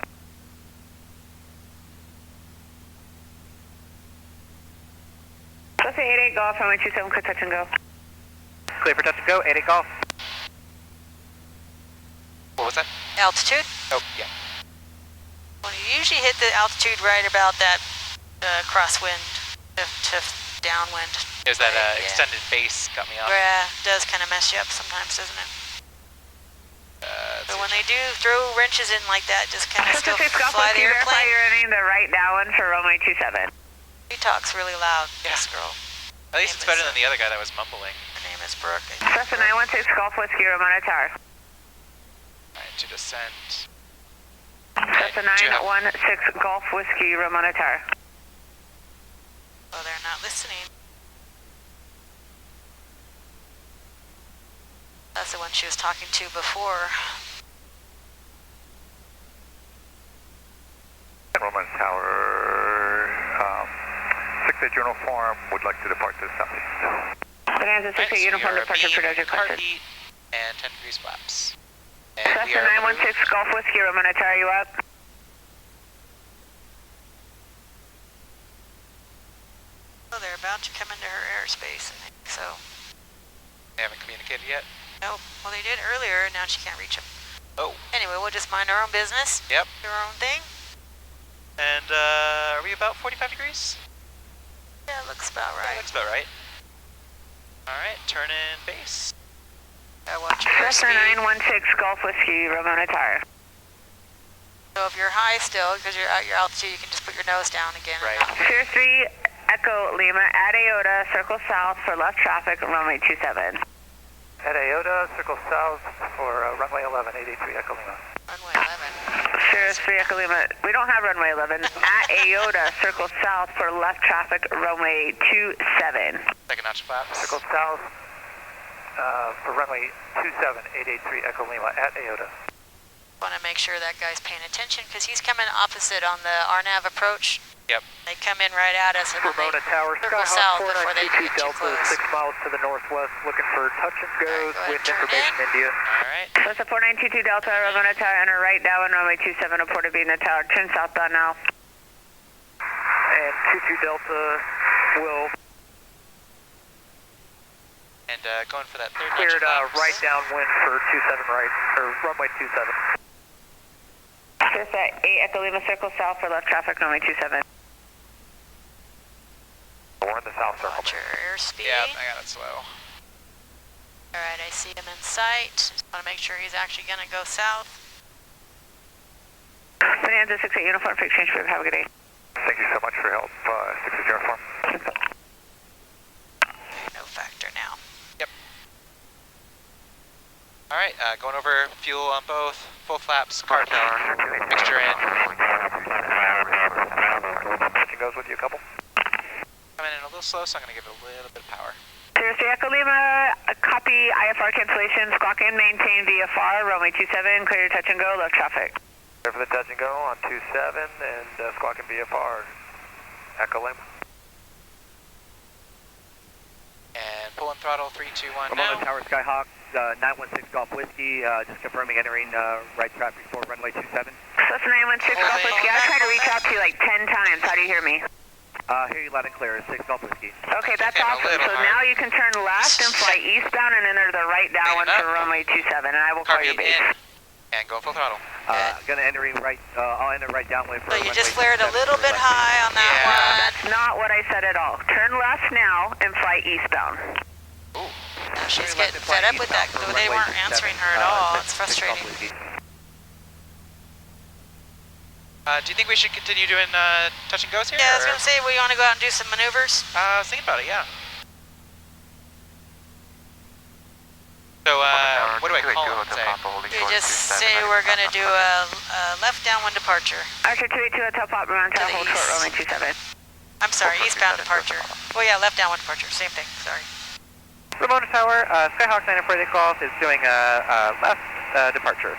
Let's say 88 Golf, runway 27, could touch and go. Clear for touch and go, 8 Golf. What was that? Altitude? Oh, yeah. Well, you usually hit the altitude right about that crosswind to downwind. It was that Yeah. extended base got me off. Yeah, it does kind of mess you up sometimes, doesn't it? But when they do throw wrenches in like that, just kind of still 6 Golf fly Whiskey, the verify airplane. you're in the right downwind for runway 27. She talks really loud, Yeah. this girl. At least it's better than the other guy that was mumbling. Her name is Brooke. Cessna 916 Golf Whiskey, Ramona Tower. Alright, to descend. Cessna Do you have- 916 Golf Whiskey, Ramona Tower. Oh, they're not listening. That's the one she was talking to before. Ramona Tower, 6-8 uniform, would like to depart to the southeast. Bonanza 68 uniform departure for Doja Carb Cluster. heat and 10 degrees flaps. And we Cessna are 916 Golf Whiskey, Ramona Tower, you up? Oh, they're about to come into her airspace, I think, so. They haven't communicated yet? Nope. Well, they did earlier, and now she can't reach them. Oh. Anyway, we'll just mind our own business. Yep. Do our own thing. And are we about 45 degrees? Yeah, looks about Yeah, right. looks about right. Alright, turn in base. Watch your Cessna airspeed. 916 Golf Whiskey, Ramona Tower. So if you're high still, because you're at your altitude, you can just put your nose down again. Right. Cirrus 3 Echo Lima, at AOTA, circle south for left traffic, runway 27. At AOTA, circle south for runway 11, 883 Echo Lima. Runway 11. Cirrus 3 Echo Lima, we don't have runway 11. At AOTA, circle south for left traffic, runway 27. Second notch flaps. Circle south for runway 27, 883 Echo Lima at AOTA. Want to make sure that guy's paying attention, because he's coming opposite on the RNAV approach. Yep. They come in right at us, and then they Ramona Tower, circle south before they can get too close. 6 miles to the northwest, looking for touch and goes Alright, with go ahead, turn information in. India. Alright. That's a 4922 Delta, Ramona Tower, enter right down, runway 27, to Port of Bina Tower. Turn southbound now. And 22 Delta will And going for that third cleared notch flaps. right downwind for 27 right, or runway 27. Just at 8 Echo Lima, circle south for left traffic, runway 27. 1 on the south circle. Watch your airspeed. Yeah, I got it slow. Alright, I see him in sight. Just want to make sure he's actually going to go south. Bonanza 68 uniform for exchange group. Have a good day. Thank you so much for your help, 68 uniform. No factor now. Yep. Alright, going over fuel on both. Full flaps, car tank, mixture in. Touch and goes with you a couple. Coming in a little slow, so I'm going to give it a little bit of power. Cirrus Echo Lima, copy IFR cancellation. Squawk in, maintain VFR, runway 27, clear touch and go, left traffic. Clear for the touch and go on 27 and squawk and VFR. Echo Lima. And pulling throttle 3, 2, 1 Ramona now. Tower Skyhawk, 916 Golf Whiskey, just confirming entering right traffic for runway 27. Cessna 916 Golf Whiskey, I tried to reach out to you like 10 times. How do you hear me? Hear you loud and clear, 6 Golf Whiskey. Okay, that's Came a awesome. little So hard. now you can turn left and fly eastbound and enter the right downwind Wait a for minute. runway 27, and I will call you Target base. in. And go full throttle. Gonna entering right, I'll enter right downwind for So you runway just flared a 27 little for bit left high on that Yeah. one. That's not what I said at all. Turn left now and fly eastbound. Ooh. Now she's Turn getting left and fed fly up with that. eastbound for They runway weren't 27, answering her at all. It's 6 Golf frustrating. Whiskey. Do you think we should continue doing touch and goes here? Yeah, I was or- going to say, we want to go out and do some maneuvers. I was thinking about it, yeah. So, what do I call him and say? You just say we're going to do a left downwind departure. Archer 282 Hotel Pop, Mount To the hold short, east. runway 27. I'm sorry, eastbound departure. Oh yeah, left downwind departure. Same thing, sorry. Ramona Tower, Skyhawk 948 Golf is doing a left departure.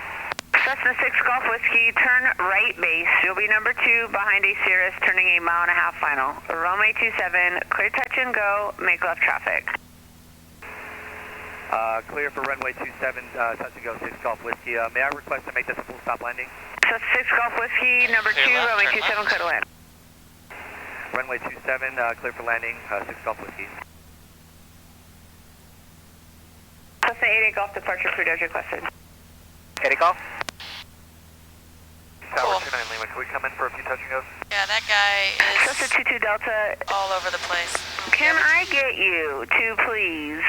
Cessna 6 Golf Whiskey, turn right base. You'll be number 2 behind a Cirrus, turning a 1.5 mile final. Runway 27, clear touch and go, make left traffic. Clear for runway 27, touch and go, 6 Golf Whiskey. May I request to make this a full stop landing? Cessna 6 Golf Whiskey, number 2, Clear left, runway turn 27, left. clear to land. Runway 27, clear for landing, 6 Golf Whiskey. Cessna 88 Golf departure, crew does requested. 88 Golf? Tower Cool. 29 Lima, can we come in for a few touch and goes? Yeah, that guy Cessna is 22 Delta, all over the place. can I get you to please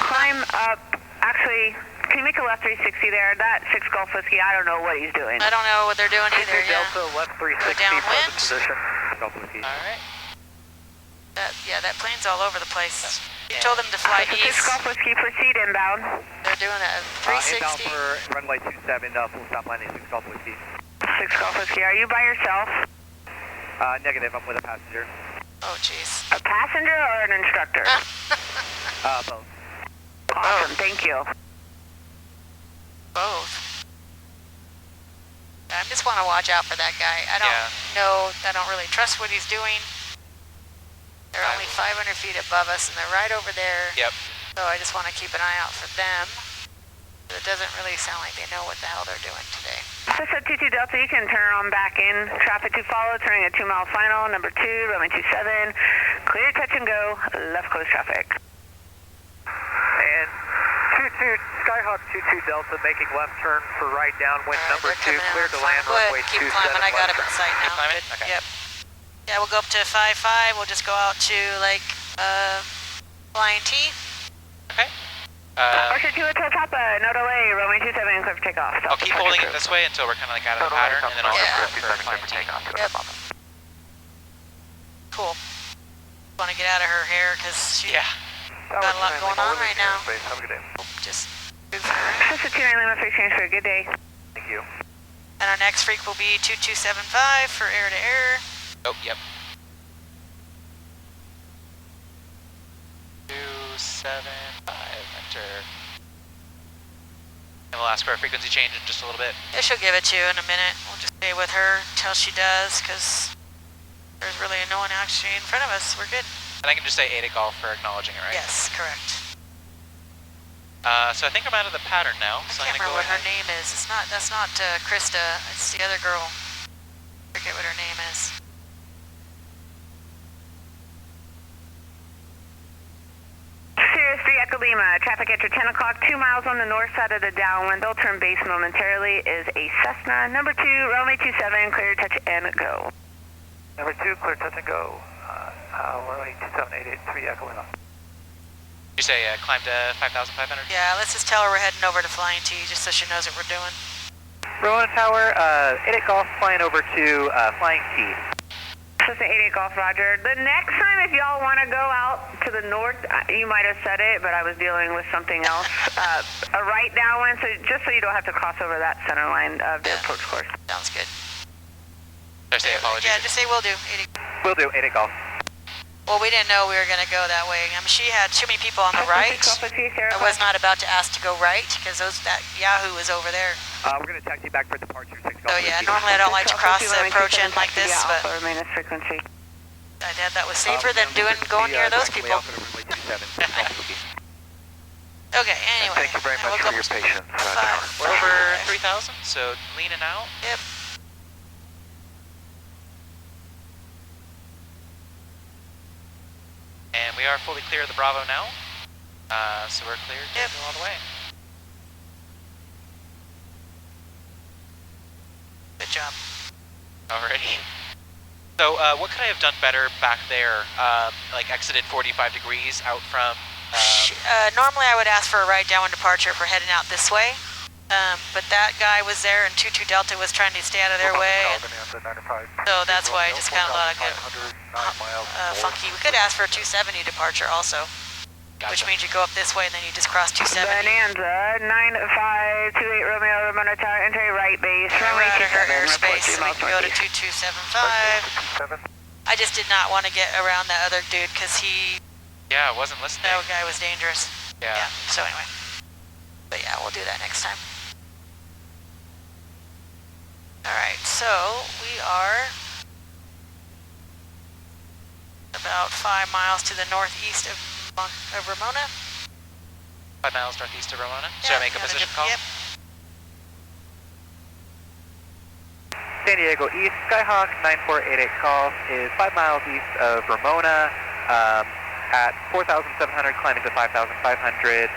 climb up, actually, can you make a left 360 there? That 6 Golf Whiskey, I don't know what he's doing. I don't know what they're doing either, 22 yeah. Delta, left 360, downwind? present position. Golf Whiskey. Alright. Yeah, that plane's all over the place. You told them to fly Cessna 6 east. Golf Whiskey, proceed inbound. They're doing a Inbound 360. for runway 27, full stop landing, 6 Golf Whiskey. 6 Golf Whiskey, are you by yourself? Negative, I'm with a passenger. Oh, jeez. A passenger or an instructor? Both. Awesome, thank you. Both. I just want to watch out for that guy. I don't really trust what he's doing. They're only 500 feet above us, and they're right over there. Yep. So I just want to keep an eye out for them. But it doesn't really sound like they know what the hell they're doing today. Cessna 22 Delta, you can turn on back in. Traffic to follow, turning a 2 mile final. Number 2, runway 27. Clear touch and go, left close traffic. And 22 Skyhawk 22 Delta making left turn for right downwind, number 2, clear to land, runway 27. Keep climbing, I got him in left sight Keep now. climbing? Good. Okay. Yep. Yeah, we'll go up to 5-5. We'll just go out to, like, flying T. Okay. Archer 2 Hotel Papa, no delay, runway 27, clear for takeoff. I'll keep holding it this way until we're kind of like out of the pattern, and then I'll Yeah. go for flying T. Yep. Cool. Want to get out of her hair because she Yeah. got a lot going on right now. Have a good day. Just moving around. Cessna 29 Lima, free change for a good day. Thank you. And our next freak will be 2275 for air to air. Oh, yep. 275, enter. And we'll ask for a frequency change in just a little bit. Yeah, she'll give it to you in a minute. We'll just stay with her until she does, because there's really no one actually in front of us. We're good. And I can just say 8 at golf for acknowledging it, right? Yes, correct. So I think I'm out of the pattern now. I So can't I'm remember gonna what go her name is. That's not Krista. It's the other girl. I forget what her name is. Cirrus 3 Echo Lima, traffic enter 10 o'clock, 2 miles on the north side of the downwind. They'll turn base momentarily is a Cessna. Number 2, runway 27, clear touch and go. Number 2, clear touch and go. runway 27883 Echo Lima. You say climb to 5,500? Yeah, let's just tell her we're heading over to Flying T, just so she knows what we're doing. Verona Tower, 88 Golf flying over to Flying T. This is 88 Golf, Roger. The next time if y'all want to go out to the north, you might have said it, but I was dealing with something else. A right downwind, so just so you don't have to cross over that center line of the approach course. Sounds good. Should I say apologies? Yeah, just say will do. 80. Will do, 88 Golf. Well, we didn't know we were going to go that way. I mean, she had too many people on the right. I was not about to ask to go right, because that Yahoo was over there. We're going to taxi back for departure 6 Golf. So yeah, normally I don't like to cross the approach end like this, but frequency. I thought that was safer than going near those people. Okay, anyway. Thank you very much for your patience. We're over 3,000, so leaning out. Yep. And we are fully clear of the Bravo now. So we're clear to go all the way. Good job. Alrighty. So what could I have done better back there? Like exited 45 degrees out from... Normally I would ask for a right downwind departure if we're heading out this way. But that guy was there and 22 Delta was trying to stay out of their way. So that's why I just kind of thought I could funky. We could ask for a 270 departure also. Gotcha. Which means you go up this way and then you just cross 270. Bonanza, 9528 Romeo, Ramona Tower, enter right base. Runway to her airspace, so we can go to 2275. I just did not want to get around that other dude because he... Yeah, I wasn't listening. That guy was dangerous. Yeah. So anyway. But yeah, we'll do that next time. Alright, so we are about 5 miles to the northeast of Ramona. 5 miles northeast of Ramona. Should I make a position call? Yep. San Diego East, Skyhawk 9488 call is 5 miles east of Ramona, at 4,700, climbing to 5,500,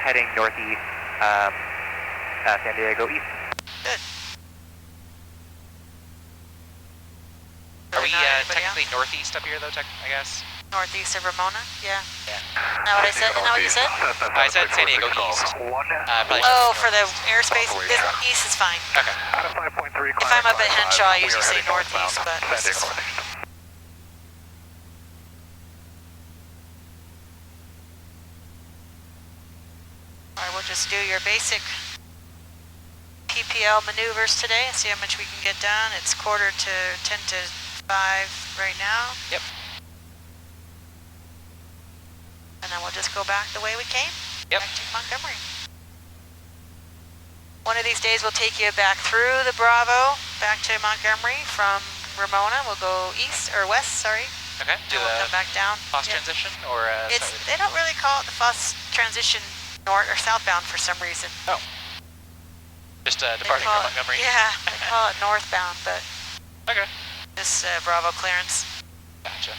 heading northeast, San Diego East. Good. Are we technically northeast up here though, I guess? Northeast of Ramona? Yeah. Yeah. Now what I said? Isn't that what you said? I said San Diego East. Oh, for the airspace? This east is fine. Okay. If I'm up at Henshaw, I usually say northeast, but this is fine. Alright, we'll just do your basic PPL maneuvers today and see how much we can get done. It's 10 to 5 right now. Yep. And then we'll just go back the way we came. Yep. Back to Montgomery. One of these days we'll take you back through the Bravo, back to Montgomery from Ramona. We'll go east, or west, sorry. Okay. Do we'll come back down. FOS transition, or... They don't really call it the FOS transition north or southbound for some reason. Oh. Just departing from Montgomery? Yeah, they call it northbound, but... Okay. This Bravo clearance. Gotcha.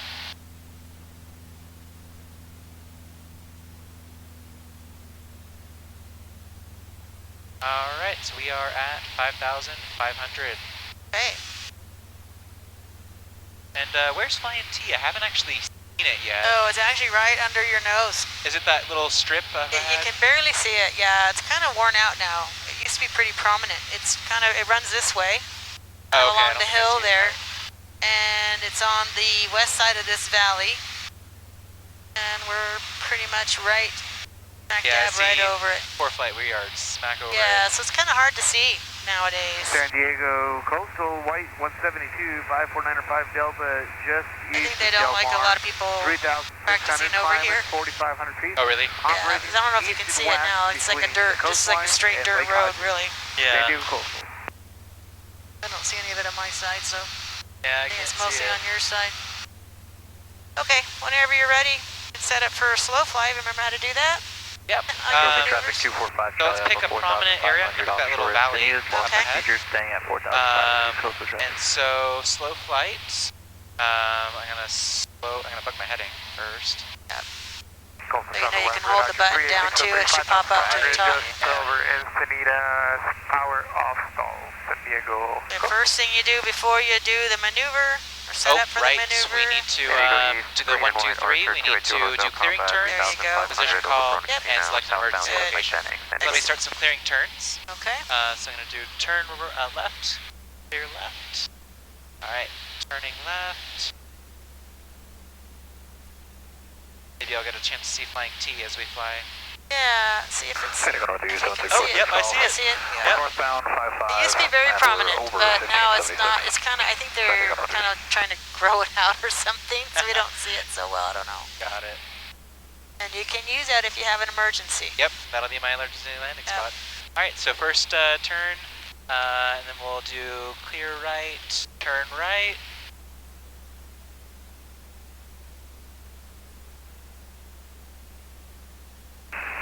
Alright, so we are at 5,500. Okay. And where's Flying T? I haven't actually seen it yet. Oh, it's actually right under your nose. Is it that little strip? You can barely see it, yeah. It's kind of worn out now. It used to be pretty prominent. It runs this way, along the hill there. And it's on the west side of this valley. And we're pretty much right smack dab right over it. Poor flight, we are smack over it. Yeah, so it's kind of hard to see nowadays. San Diego Coastal White 172 5495 Delta just I think they don't like a lot of people practicing over here. 4,500 feet. Oh, really? Yeah, because I don't know if you can see it now. It's like a just like a straight dirt road, really. Yeah. San Diego Coastal. I don't see any of it on my side, so yeah, I think can it's see mostly it. on your side. Okay, whenever you're ready, it's set up for a slow fly. Remember how to do that? Yep. Traffic 245. So let's pick a prominent area. Pick that little valley up ahead. Staying at 4,500. And so slow flight. I'm gonna book my heading first. Yep. So you know you can hold the button down too. It should pop up to the top. Over Ensenada, power off stall, San Diego. The first thing you do before you do the maneuver, We're set up for right. the maneuver. So we need to do the 1, 2, 3. We need to do clearing turns. There you go. Position call, Yep. and select an emergency Good. location. Let me start some clearing turns. Okay. So I'm going to do turn left, clear left. Alright, turning left. Maybe I'll get a chance to see flying T as we fly. Yeah, see if it's... Heading northeast, Oh, yep, I see it. I see it. Yep. Northbound 55. It used to be very prominent, but now it's not. It's kind of, I think they're kind of trying to grow it out or something, so we don't see it so well. I don't know. Got it. And you can use that if you have an emergency. Yep, that'll be my emergency landing spot. Alright, so first turn, and then we'll do clear right, turn right.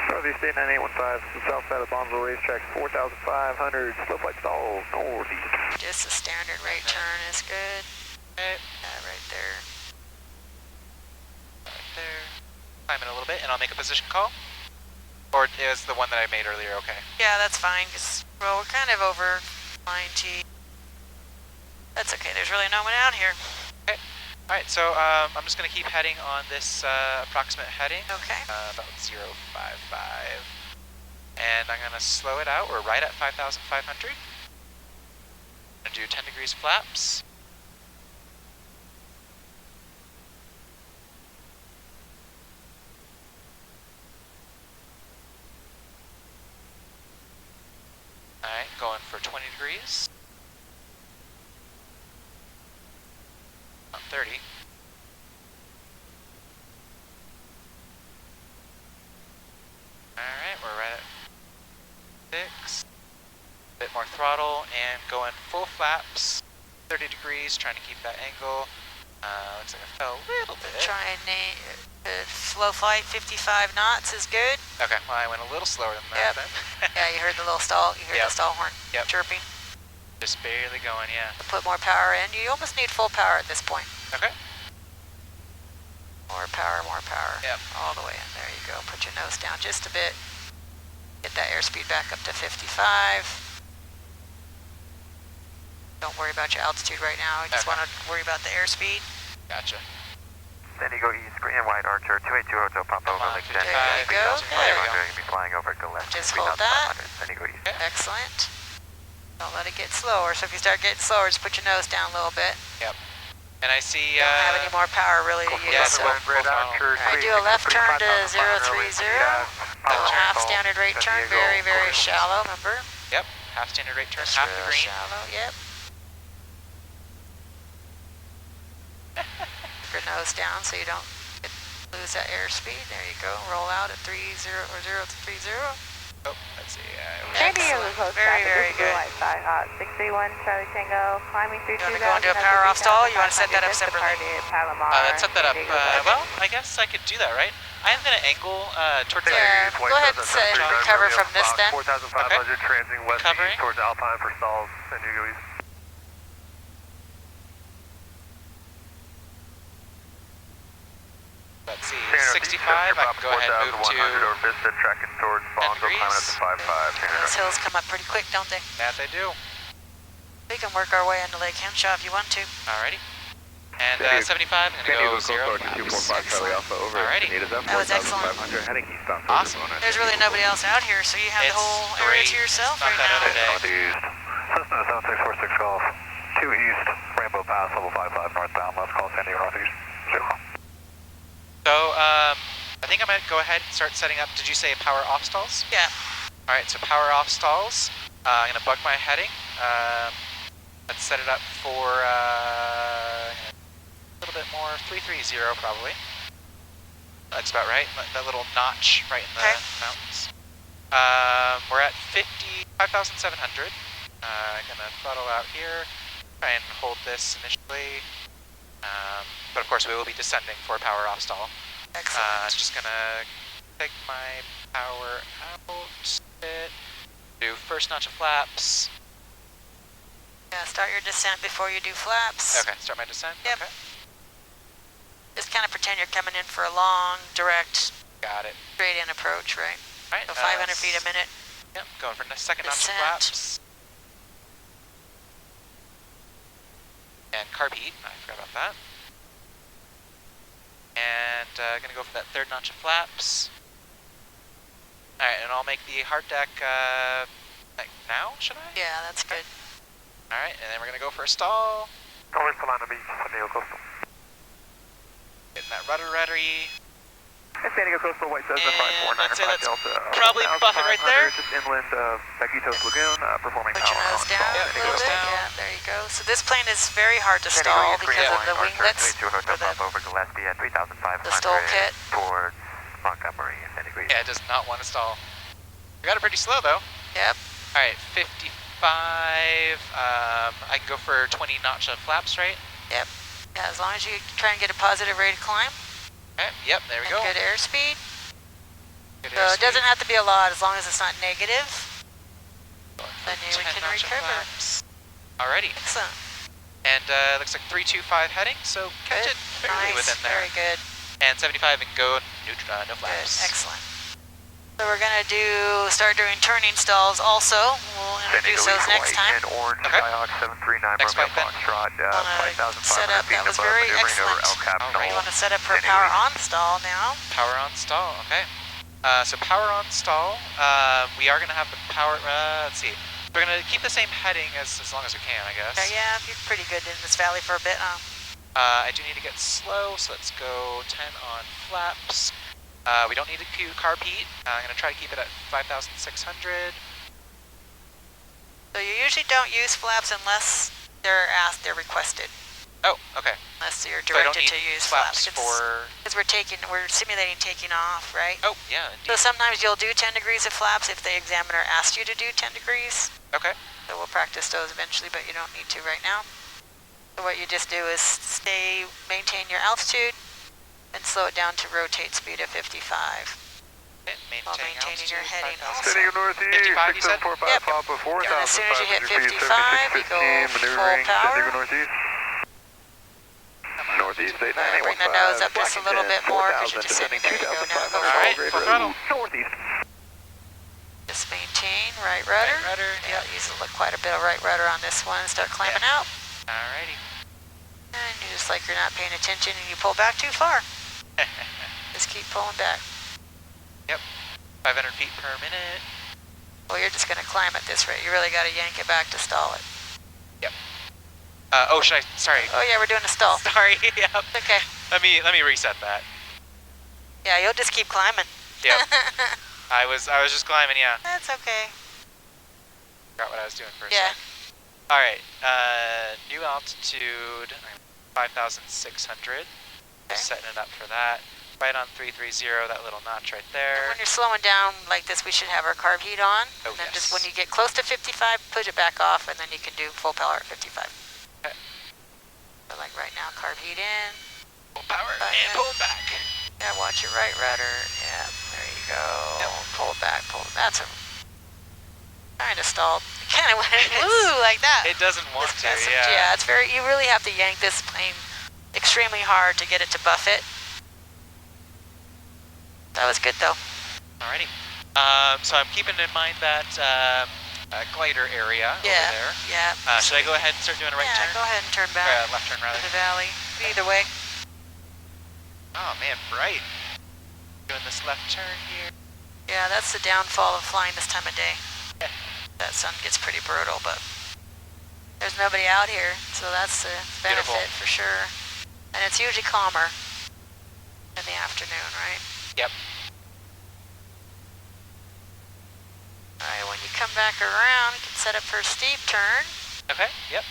Northeast 89815, the south side of Bonneville Racetrack, 4,500, slow flight stall, northeast. Just a standard right turn is good. Okay. Right there. Right there. Climb in a little bit, and I'll make a position call. Or is the one that I made earlier okay? Yeah, that's fine, because, well, we're kind of over flying T. That's okay, there's really no one out here. Okay. Alright, so I'm just going to keep heading on this approximate heading. Okay. About 055. And I'm going to slow it out. We're right at 5,500. I'm going to do 10 degrees flaps. Alright, going for 20 degrees. 30. Alright, we're right at 6. A bit more throttle and going full flaps. 30 degrees, trying to keep that angle. Looks like I fell a little bit. Try and slow flight, 55 knots is good. Okay, well I went a little slower than that then. Yeah, you heard the little stall, you heard the stall horn chirping. Just barely going, yeah. Put more power in. You almost need full power at this point. Okay. More power, more power. Yep. All the way in. There you go. Put your nose down just a bit. Get that airspeed back up to 55. Don't worry about your altitude right now. You just want to worry about the airspeed. Gotcha. San Diego East, green and white Archer, 282 Hotel, pop over, link 10. There you go. There we go. You'll be flying over to left. Just hold that. San Diego East. Excellent. Don't let it get slower. So if you start getting slower, just put your nose down a little bit. Yep. And I see... Don't have any more power really to use. So. Alright, do a left turn to 030. Half standard rate turn, very, very shallow, remember? Yep, half standard rate turn, half the green. Shallow, yep. Keep your nose down so you don't lose that airspeed. There you go. Roll out at 30 or 030. Oh, let's see. Very, very good. 631 Charlie Tango, climbing through 2,000. You want to go into a power off stall? You want to set that up separately? Let's set that up. Well, I guess I could do that, right? I am going to angle towards go ahead and cover from this then. 4,500 transing west Covering. east towards Alpine for stalls, San Diego East. Let's see, 65, I can go ahead and move to... Or Vista, tracking towards Bonneville, climbing up to 55. Those hills come up pretty quick, don't they? Yeah, they do. We can work our way into Lake Henshaw if you want to. Alrighty. And 75, I'm going to go 0 flaps. Alrighty. That was excellent. Awesome. There's really nobody else out here, so you have the whole area to yourself right now. Northeast, Cessna 7646 Golf, 2 East, Rainbow Pass, level 55 northbound, last call, San Diego Northeast, 0. So, I think I'm going to go ahead and start setting up, did you say power off stalls? Yeah. Alright, so power off stalls. I'm going to bug my heading. Let's set it up for a little bit more, 330 probably. That's about right, that little notch right in the mountains. We're at 5,700. I'm going to throttle out here, try and hold this initially. But of course we will be descending for power off stall. Excellent. Just gonna take my power out a bit, do first notch of flaps. Yeah, start your descent before you do flaps. Okay, start my descent? Yep. Okay. Just kind of pretend you're coming in for a long, direct, Got it. straight in approach, right? Right. So 500 feet a minute. Yep, going for the second notch of Descent. flaps. And carb heat, I forgot about that. And gonna go for that third notch of flaps. Alright, and I'll make the hard deck, like now, should I? Yeah, that's good. Alright, and then we're gonna go for a stall. Over Solana Beach, San Diego Coastal. Getting that rudder-ruddery. San Diego Coastal, White Cessna And 549 let's say let's Delta. probably buff it right there. Just inland of Taquitos Lagoon, performing Put your power nose on down stall. a little bit. Yeah, there you go. So this plane is very hard to stall because of the winglets for over Gillespie at 3,500 the stall kit. towards Montgomery, 10 degrees. Yeah, it does not want to stall. We got it pretty slow though. Yep. Alright, 55. I can go for 20 notch of flaps, right? Yep. Yeah, as long as you try and get a positive rate of climb. Okay, yep, there we And go. good airspeed. Good So it doesn't have to be a lot as long as it's not negative. Then you 10 can notch of recover. flaps. Alrighty. Excellent. And looks like 325 heading, so kept Good. it fairly Nice. within there. Very good. And 75 and go, no Good. flaps. Excellent. So we're gonna start doing turning stalls also. We'll introduce those next time. And orange, Okay. Skyhawk 739, Next Romeo flight then. Foxtrot, Wanna 5,500 set up, feet that was above, very maneuvering over excellent. El Cap Alright. You Knoll. want to set up for San power Diego on stall now. Power on stall, okay. So power on stall, we are going to have the power, let's see. We're going to keep the same heading as long as we can, I guess. Yeah, you're pretty good in this valley for a bit, huh? I do need to get slow, so let's go 10 on flaps. We don't need to carb heat. I'm going to try to keep it at 5,600. So you usually don't use flaps unless they're requested. Oh, okay. Unless you're So I don't directed need to use flaps flaps. for... Because we're simulating taking off, right? Oh, yeah, So indeed. sometimes you'll do 10 degrees of flaps if the examiner asked you to do 10 degrees. Okay. So we'll practice those eventually, but you don't need to right now. So what you just do is maintain your altitude, and slow it down to rotate speed of 55. Okay, While maintaining your heading 5,000. also. San Diego Northeast, 55 you said? 6745, Yep. Papa, And as soon as you hit 4,500 feet, 55, you go 7615, full maneuvering, San power. Diego Northeast. Northeast, Bring the nose up just a little bit more because you're descending. There you go. Now go Alright, full throttle. Northeast. Just maintain right rudder. Right rudder, Yeah, use quite a bit of right rudder on this one. Start climbing out. Alrighty. And you just like you're not paying attention and you pull back too far. Just keep pulling back. Yep. 500 feet per minute. Well, you're just going to climb at this rate. You really got to yank it back to stall it. Yep. Oh, should I? Sorry. Oh yeah, we're doing a stall. Sorry. Yep. Okay. Let me reset that. Yeah, you'll just keep climbing. Yep. I was just climbing. Yeah. That's okay. Forgot what I was doing for a Yeah. second. All right. New altitude 5,600. Okay. Setting it up for that. Right on 330. That little notch right there. When you're slowing down like this, we should have our carb heat on. Oh, and then yes. just when you get close to 55, put it back off, and then you can do full power at 55. Okay. So like right now, carb heat in. Full power Right, and yeah. pull back. Yeah, watch your right rudder. Yeah, there you go. Yep. Pull it back, pull it. That's a kind of stalled. It kind of went woo like that. It doesn't want This to. got some- Yeah. it's very. You really have to yank this plane extremely hard to get it to buff it. That was good though. Alrighty. So I'm keeping in mind that glider area over there. Yeah. Should I go ahead and start doing a right yeah, turn? go ahead and turn back Or, left turn to rather. the valley. Either way. Oh man, bright. Doing this left turn here. Yeah, that's the downfall of flying this time of day. That sun gets pretty brutal, but there's nobody out here, so that's the benefit Beautiful. for sure. And it's usually calmer in the afternoon, right? Yep. Alright, when you come back around, you can set up for a steep turn. Okay. Yep.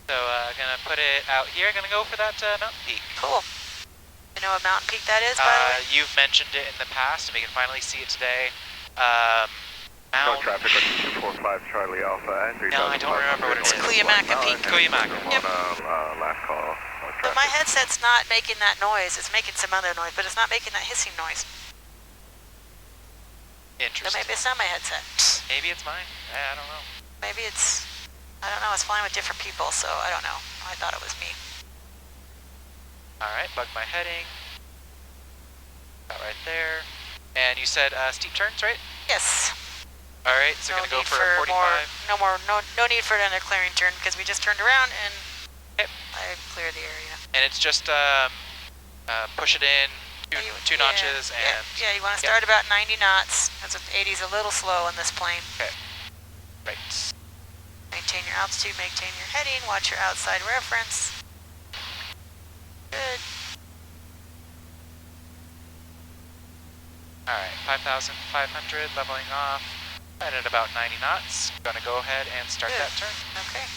So gonna put it out here. Gonna go for that mountain peak. Cool. You know what mountain peak that is, by the way? You've mentioned it in the past, and we can finally see it today. No Mount traffic on 245 Charlie Alpha and 3,500. No, I don't remember what it It's is. Cuyamaca Peak. Cuyamaca. Yep. Last call. But my headset's not making that noise. It's making some other noise, but it's not making that hissing noise. So Interesting. maybe it's not my headset. Maybe it's mine. I don't know. Maybe it's, I don't know, it's flying with different people, so I don't know. I thought it was me. Alright, bug my heading. About right there. And you said steep turns, right? Yes. All right, so no gonna go need for a 45. no need for another clearing turn because we just turned around and Okay. I cleared the area. And it's just push it in two notches and... Yeah, you want to start about 90 knots, because 80 is a little slow on this plane. Okay. Right. Maintain your altitude, maintain your heading, watch your outside reference. Good. All right, 5,500, leveling off. Right at about 90 knots. Gonna go ahead and start Good. that turn. Okay.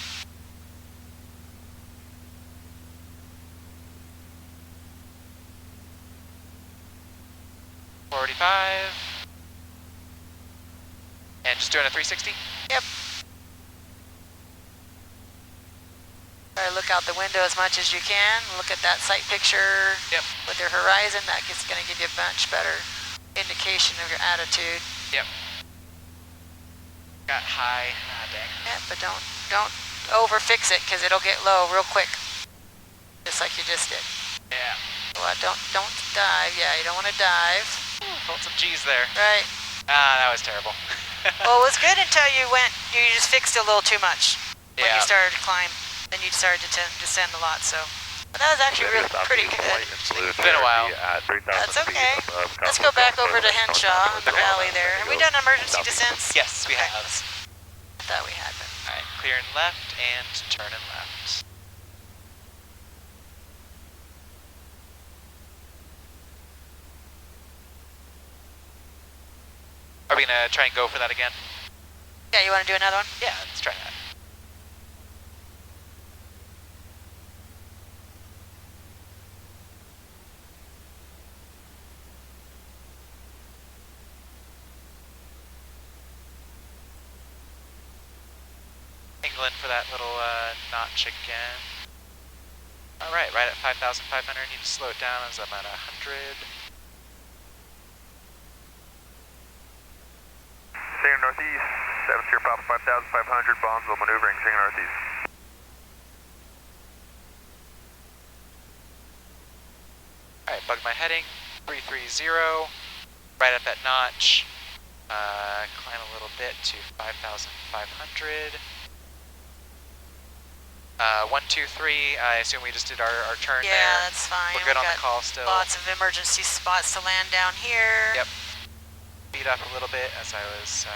And just doing a 360? Yep. Try to look out the window as much as you can. Look at that sight picture. Yep. With your horizon. That is going to give you a much better indication of your attitude. Yep. Got high. Ah, dang. Yeah, but don't over fix it because it'll get low real quick. Just like you just did. Yeah. Well, don't dive. Yeah, you don't want to dive. Hold some G's there. Right. Ah, that was terrible. Well, it was good until you just fixed it a little too much. When you started to climb, then you started to descend a lot, so. But that was actually really pretty good. It's been a while. That's okay. Let's go back over to Henshaw in the valley there. Have we done emergency descents? Yes, we have. I thought we had been. All right, clearing left and turning left. Are we gonna try and go for that again? Yeah, you want to do another one? Yeah, let's try that. England for that little notch again. All right, right at 5,500. Need to slow it down as I'm at 100. Singer Northeast, 7 Sierra Papa 5,500, Bondsville maneuvering, Singer Northeast. Alright, bug my heading, 330, right at that notch, climb a little bit to 5,500. 1, 2, 3, I assume we just did our turn there. Yeah, that's fine. We're good We've on the got call still. Lots of emergency spots to land down here. Yep. Speed up a little bit as I was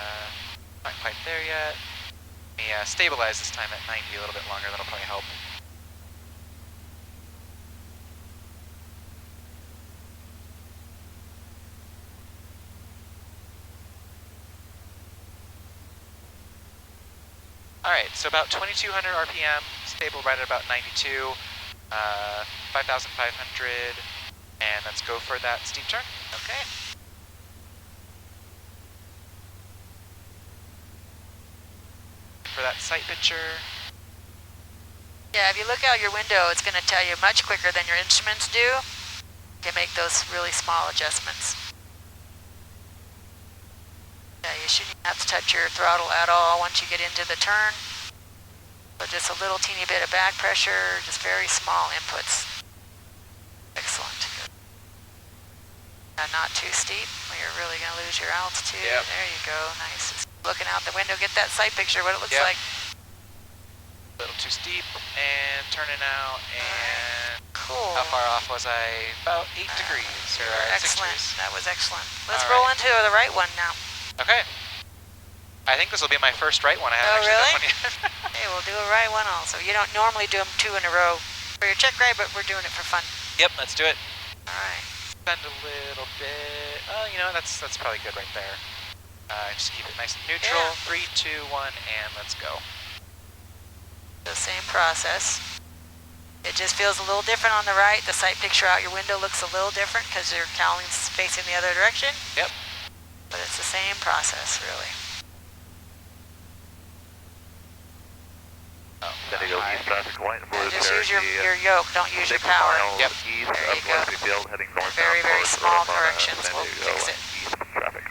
not quite there yet. Let me stabilize this time at 90 a little bit longer, that'll probably help. Alright, so about 2,200 RPM, stable right at about 92, 5,500, and let's go for that steep turn. Okay. For that sight picture. Yeah, if you look out your window, it's going to tell you much quicker than your instruments do. You can make those really small adjustments. Yeah, you shouldn't have to touch your throttle at all once you get into the turn. So just a little teeny bit of back pressure, just very small inputs. Excellent. Good. Not too steep, or you're really going to lose your altitude. Yep. There you go, nice. Just looking out the window, get that sight picture, what it looks like. A little too steep, and turning out, and cool. How far off was I? About 8 degrees, or 6 excellent. degrees. That was excellent. Let's roll into the right one now. Okay. I think this will be my first right one. I haven't actually done one yet. Hey, we'll do a right one also. You don't normally do them 2 in a row for your check ride, but we're doing it for fun. Yep, let's do it. All right. Spend a little bit. Oh, you know, that's probably good right there. Just keep it nice and neutral. Yeah. 3, 2, 1, and let's go. The same process. It just feels a little different on the right. The sight picture out your window looks a little different because your cowling's facing the other direction. Yep. But it's the same process, really. Oh, San Diego East traffic light and blue. Just use your yoke, don't use your power. Yep. East There you go. Field, heading north. Very, very small corrections will fix it. East traffic.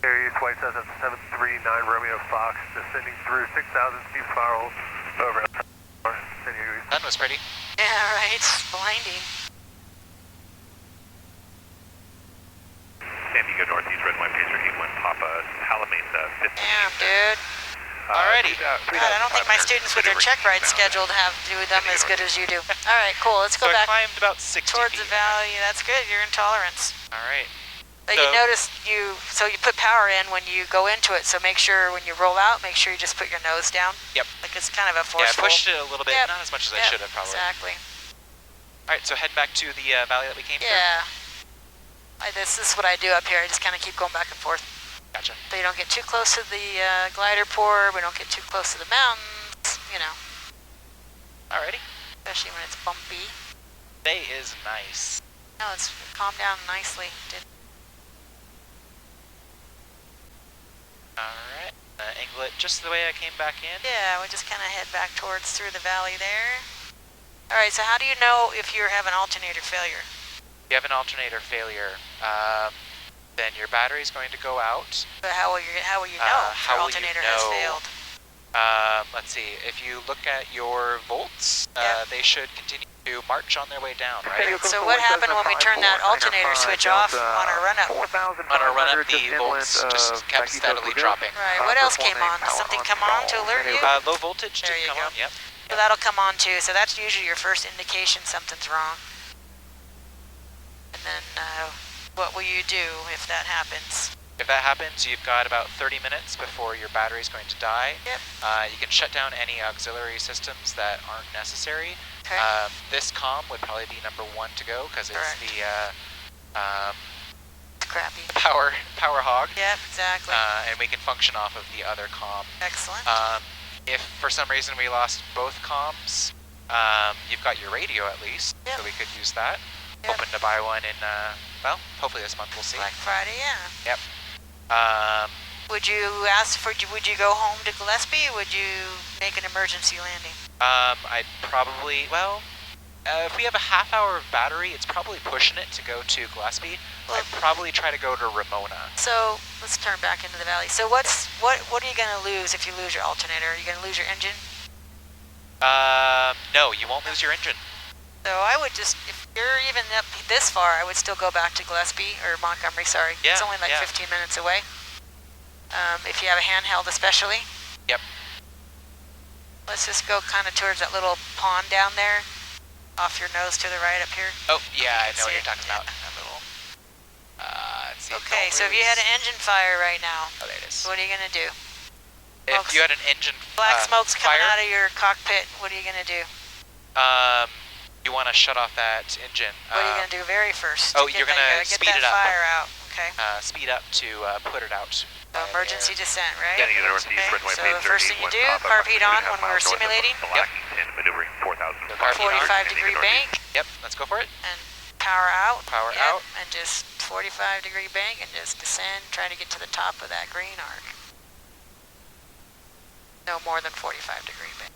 Air East White Cessna 739 Romeo Fox, descending through 6,000 steep spirals over San Diego East. That was pretty. Yeah, right. Blinding. San Diego Northeast Redwine Pacer 81 Papa, Alameda 15. Damn, dude. Alrighty. God, I don't think my students with their check rides scheduled have do them as good as you do. All right, cool. Let's go so back I climbed about 60 towards feet. the valley. That's good. You're in tolerance. Alright. But you notice you put power in when you go into it. So make sure when you roll out, make sure you just put your nose down. Yep. Like it's kind of a forceful. Yeah, I pushed it a little bit, Yep. not as much as I should have probably. Exactly. Alright, so head back to the valley that we came through. Yeah. This is what I do up here. I just kind of keep going back and forth. Gotcha. So you don't get too close to the glider port. We don't get too close to the mountains. You know. Alrighty. Especially when it's bumpy. Day is nice. No, it's calmed down nicely. Alright. Angle it just the way I came back in. Yeah, we just kind of head back towards through the valley there. Alright, so how do you know if you have an alternator failure? If you have an alternator failure, then your battery's going to go out. But how will you know if your alternator has failed? Let's see, if you look at your volts, they should continue to march on their way down, right? So what happened when we turned that alternator switch off on our run-up? On our run-up, the volts just kept steadily dropping. Right, what else came on? Does something come on to alert you? Low voltage did come on, yep. So that'll come on too, so that's usually your first indication something's wrong. And then what will you do if that happens? If that happens, you've got about 30 minutes before your battery's going to die. Yep. You can shut down any auxiliary systems that aren't necessary. Okay. This comm would probably be number 1 to go because it's crappy power hog. Yep, exactly. And we can function off of the other comm. Excellent. If for some reason we lost both comms, you've got your radio at least, so we could use that. Yep. Hoping to buy one in, well, hopefully this month, we'll see. Black Friday, yeah. Yep. Would you would you go home to Gillespie, or would you make an emergency landing? I'd probably, if we have a half hour of battery, it's probably pushing it to go to Gillespie. Well, I'd probably try to go to Ramona. So, let's turn back into the valley. So what are you going to lose if you lose your alternator? Are you going to lose your engine? No, you won't lose your engine. So I would just, if you're even up this far, I would still go back to Gillespie, or Montgomery, sorry. Yeah, it's only like 15 minutes away. If you have a handheld especially. Yep. Let's just go kind of towards that little pond down there, off your nose to the right up here. Oh, yeah, I know what you're talking about. That little, let's see. Okay, so if you had an engine fire right now, oh, there it is. what are you going to do? If you had an engine Black smoke's coming fire, out of your cockpit, what are you going to do? you want to shut off that engine. What are you going to do very first? Oh, you're going to speed it up. Get that fire out, okay. Speed up to put it out. So emergency descent, right? San Diego Northeast Redwine So the Pacer first thing you 81 do, Papa, carb heat on when we're north of simulating. Yep. And maneuvering 4,000. 45 degree bank. Yep, let's go for it. And power out. Power out. And just 45 degree bank and just descend, trying to get to the top of that green arc. No more than 45 degree bank.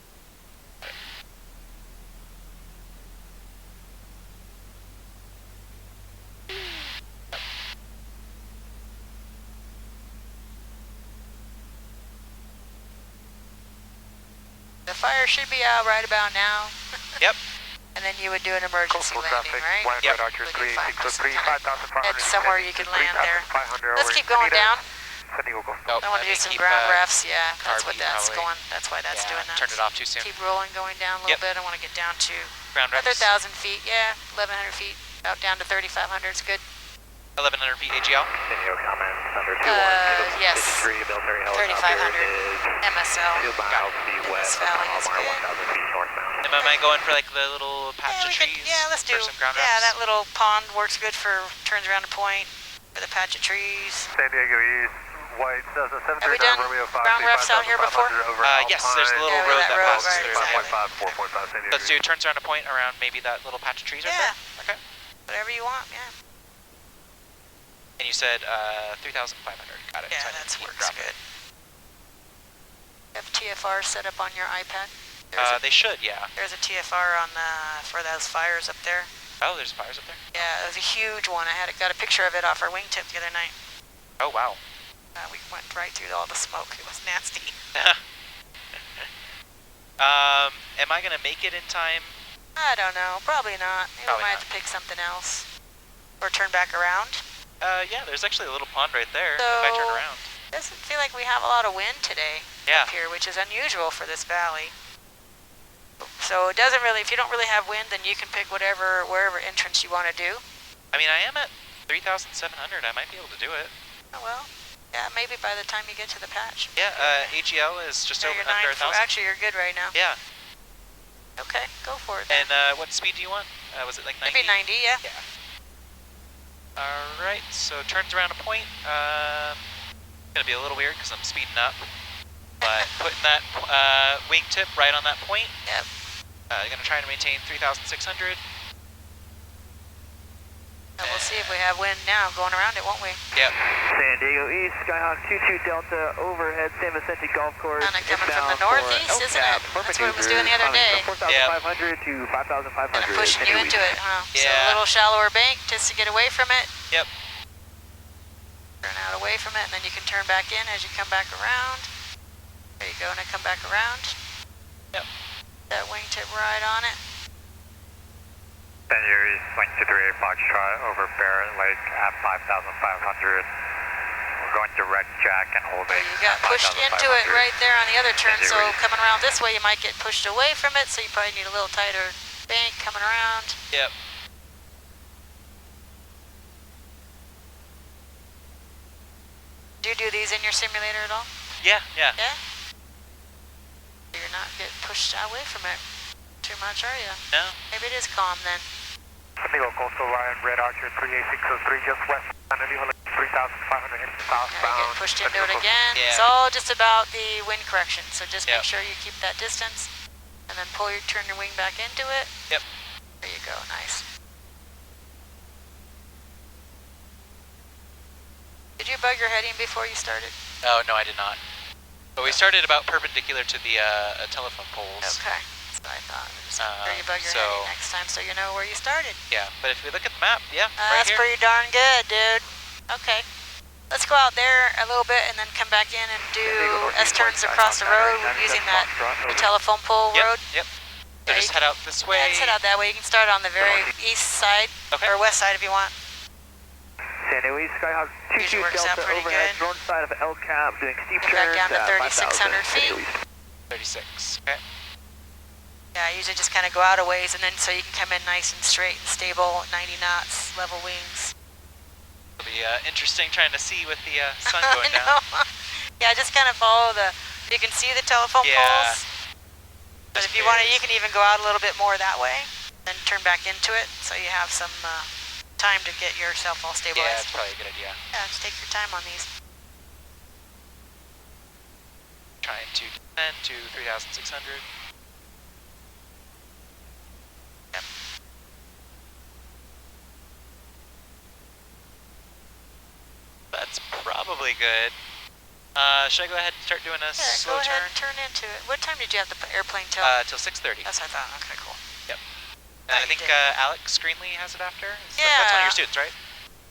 The fire should be out right about now. Yep. And then you would do an emergency landing, right? Yep. Head somewhere you can land there. Let's keep going down. Oh, I want to do some ground refs, yeah. That's what that's probably. going. That's why that's doing that. Turned it off too soon. Keep rolling, going down a little bit. I want to get down to Ground another reps. 1,000 feet. Yeah, 1,100 feet. About down to 3,500 is good. 1,100 feet AGL. Yes. 3,500 MSL. This valley is good. Am I going for like the little patch of trees? Let's do. For some ground Yeah, reps? that little pond works good for turns around a point for the patch of trees. San Diego East, White, Cessna 739, Have we done Romeo 5, ground refs out here before? Yes, there's a little Yeah, road that that road, passes right, through. exactly. 4.5, San Diego Let's do turns around a point around maybe that little patch of trees right Yeah. there. Okay. Whatever you want, yeah. And you said 3,500. Got it. Yeah, So I that didn't works drop it. good. You have TFR set up on your iPad? They should, yeah. There's a TFR on for those fires up there. Oh, there's fires up there? Yeah, it was a huge one. I got a picture of it off our wingtip the other night. Oh, wow. We went right through all the smoke. It was nasty. Am I going to make it in time? I don't know. Probably not. Maybe we Probably might have not. to pick something else. Or turn back around. Yeah, there's actually a little pond right there So, if I turn around. Doesn't feel like we have a lot of wind today Yeah. up here, which is unusual for this valley. So it doesn't really, if you don't really have wind, then you can pick wherever entrance you want to do. I mean, I am at 3,700. I might be able to do it. Oh, well, yeah, maybe by the time you get to the patch. Yeah, AGL is just No, over you're under 9. 1,000. Actually, you're good right now. Yeah. Okay, go for it then. And what speed do you want? Was it like 90? Maybe 90, yeah. Yeah. Alright, so turns around a point. Gonna be a little weird because I'm speeding up. But putting that wingtip right on that point. Yep. Gonna try to maintain 3,600. And we'll see if we have wind now going around it, won't we? Yep. San Diego East, Skyhawk 22 Delta, overhead San Vicente Golf Course. Kind of coming from the northeast, isn't it? That's what it was doing the other day. 4,500 to 5,500. Kind of pushing you into it, huh? Yeah. So a little shallower bank just to get away from it. Yep. Turn out away from it, and then you can turn back in as you come back around. There you go, and then come back around. Yep. That wingtip right on it. San Diego East, Link to 38 Foxtrot over Barrett Lake at 5,500. We're going direct jack and holding. You got pushed into it right there on the other turn, so coming around this way you might get pushed away from it, so you probably need a little tighter bank coming around. Yep. Do you do these in your simulator at all? Yeah, yeah. Yeah? You're not getting pushed away from it too much, are you? No. Maybe it is calm then. San Diego Coastal Line, Red Archer 38603, just west of 3,500 southbound. Get pushed into it again. Yeah. It's all just about the wind correction, so just Yep. make sure you keep that distance, and then turn your wing back into it. Yep. There you go, nice. Did you bug your heading before you started? Oh, no, I did not. But we started about perpendicular to the telephone poles. Okay, that's what I thought. Just make sure you bug your so- heading next time so you know where you started. Yeah, but if we look at the map, yeah, right That's here. pretty darn good, dude. Okay. Let's go out there a little bit and then come back in and do S-turns across the road using that the telephone pole Yep, road. yep. So Yeah, just you head out this way. Yeah, let's head out that way. You can start on the very east side, Okay. or west side if you want. San Diego East, Skyhawk 22 Usually works out Delta, pretty overhead good. north side of El Cap, doing steep Come back turns down to at 3,600 5,000. feet. 36, okay. Yeah, I usually just kind of go out a ways and then so you can come in nice and straight and stable, 90 knots, level wings. It'll be interesting trying to see with the sun I going down. know. Yeah, just kind of follow you can see the telephone Yeah. poles. But Just if you want to, curious. you can even go out a little bit more that way, then turn back into it, so you have some time to get yourself all Yeah, stabilized. it's probably a good idea. Yeah, just take your time on these. Trying to descend to 3,600. Yep. That's probably good. Should I go ahead and start doing a Yeah, slow go ahead turn? and turn into it. What time did you have the airplane till? Till 6:30. That's what I thought. Okay, cool. Yep. Oh, And I you think did. Alex Greenlee has it after? That's one Yeah. of your students, right?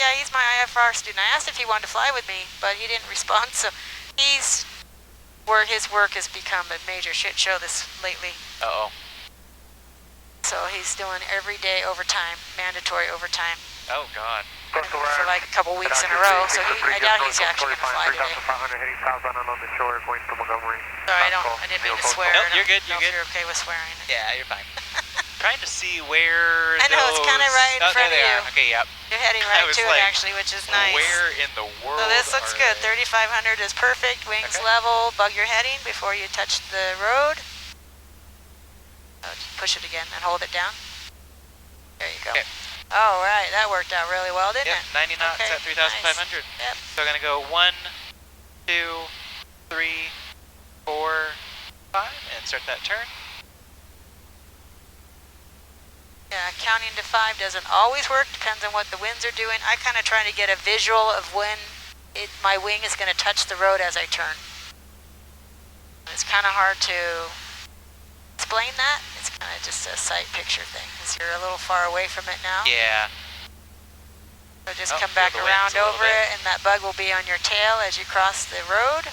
Yeah, he's my IFR student. I asked if he wanted to fly with me, but he didn't respond, so his work has become a major shit show lately. Uh-oh. So he's doing every day overtime, mandatory overtime, Oh, God. Coastal for Line, like a couple weeks in a Red row, Archer so 38603, I doubt just he's north of actually going to fly today. 3,500 heading southbound along the shore, going to Montgomery. Sorry, I didn't mean to swear. Nope, I don't you're good, know you're if good. you're okay with swearing. Yeah, you're fine. Trying to see where I know, it's kinda right in oh, front there they of you. are. Okay, yep. You're heading I right was to like, it actually, which is nice. Where in the world So this looks are good. they? 3,500 is perfect. Wings Okay. level. Bug your heading before you touch the road. Oh, just push it again and hold it down. There you go. Okay. All right, that worked out really well, didn't Yep, it? 90 knots Okay, at 3,500. nice. Yep. So I'm going to go 1, 2, 3, 4, 5, and start that turn. Yeah, counting to 5 doesn't always work. Depends on what the winds are doing. I kind of try to get a visual of when my wing is going to touch the road as I turn. It's kind of hard to explain that. It's kind of just a sight picture thing because you're a little far away from it now. Yeah. So just Oh, come feel back the winds around a little over bit. it, and that bug will be on your tail as you cross the road.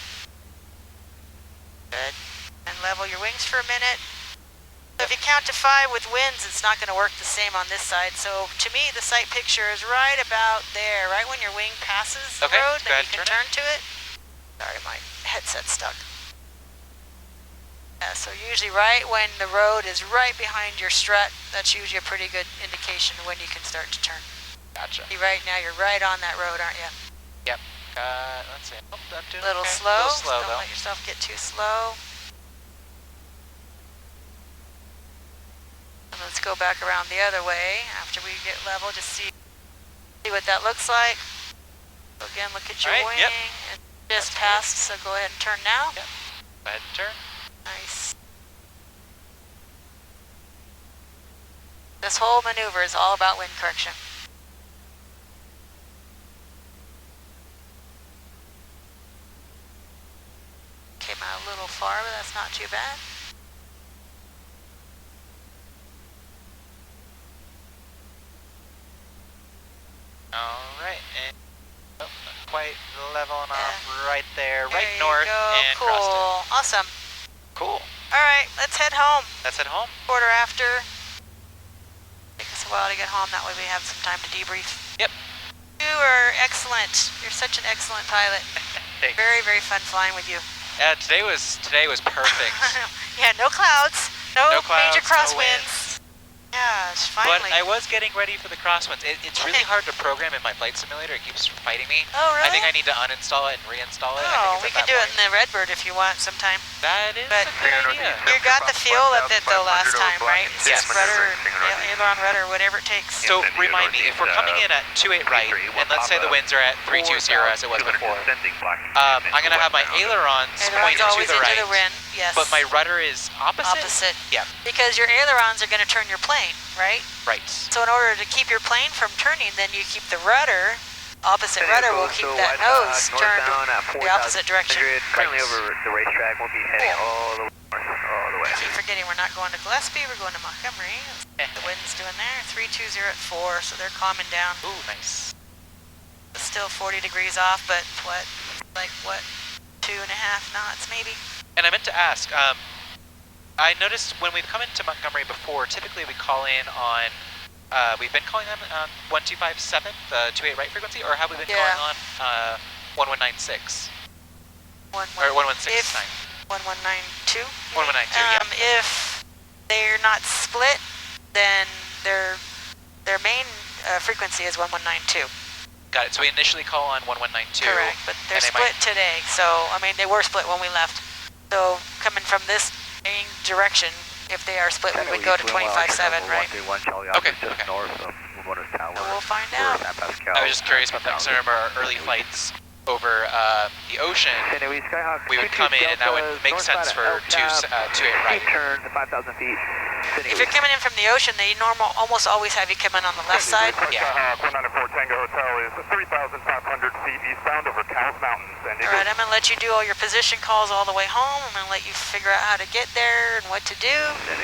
Good. And level your wings for a minute. If you count to 5 with winds, it's not going to work the same on this side. So to me, the sight picture is right about there, right when your wing passes the road, then you can turn to it. Sorry, my headset's stuck. Yeah, so usually right when the road is right behind your strut, that's usually a pretty good indication of when you can start to turn. Gotcha. See, right now you're right on that road, aren't you? Yep. Let's see. Oh, I'm doing A little okay. slow. A little slow, Don't though. let yourself get too slow. And let's go back around the other way after we get level. Just see what that looks like. So again, look at your wing. Yep. And just passed, so go ahead and turn now. Yep. Go ahead and turn. Nice. This whole maneuver is all about wind correction. Came out a little far, but that's not too bad. Alright, and not quite leveling off Yeah. right there, right There you north, go. and crossed Cool. Awesome. it. Cool. Alright, let's head home. That's at home. Quarter after. Take us a while to get home, that way we have some time to debrief. Yep. You are excellent. You're such an excellent pilot. Thanks. Very, very fun flying with you. Yeah, today was perfect. Yeah, no clouds. No clouds, major no crosswinds. Yeah, it's But finally. I was getting ready for the crosswinds. It's really hard to program in my flight simulator. It keeps fighting me. Oh, really? I think I need to uninstall it and reinstall it. Oh, we can do it in the Redbird if you want sometime. That is But a good idea. you got the feel of it though last time, right? It's Yes. just rudder, aileron rudder, whatever it takes. So remind me, if we're coming in at 28 right, and let's say the winds are at 320 as it was before, I'm going to have my ailerons pointed always to the into right, the wind, yes. but my rudder is opposite? Opposite. Yeah, Because your ailerons are going to turn your plane, right? right. So in order to keep your plane from turning, then you keep the rudder, opposite rudder will keep that nose turned the opposite direction. Currently over the racetrack, we'll be heading all the way north, all the way. I keep forgetting we're not going to Gillespie, we're going to Montgomery. The wind's doing there, 320 at 4, so they're calming down. Ooh, nice. It's still 40 degrees off, but what, 2.5 knots maybe? And I meant to ask, I noticed when we've come into Montgomery before, typically we call in on, we've been calling on 1257, the 28 right frequency, or have we been calling on 1196? Or 1169? 1192? 1192, yeah. If they're not split, then their main frequency is 1192. Got it. So we initially call on 1192. Correct, but they're split today. So, I mean, they were split when we left. So, coming from this main direction, if they are split, we would go to 25.7, right? Okay. Just north of Ramona's Tower. We'll find out. I was just curious about that because I remember our early flights over the ocean, we would come in and that would make sense for 28 right. Turn to 5,000 feet. If you're coming in from the ocean, they almost always have you come in on the left side. Yeah. 194 Tango Hotel is 3,500 feet eastbound over Cows Mountains. All right, I'm going to let you do all your position calls all the way home. I'm going to let you figure out how to get there and what to do.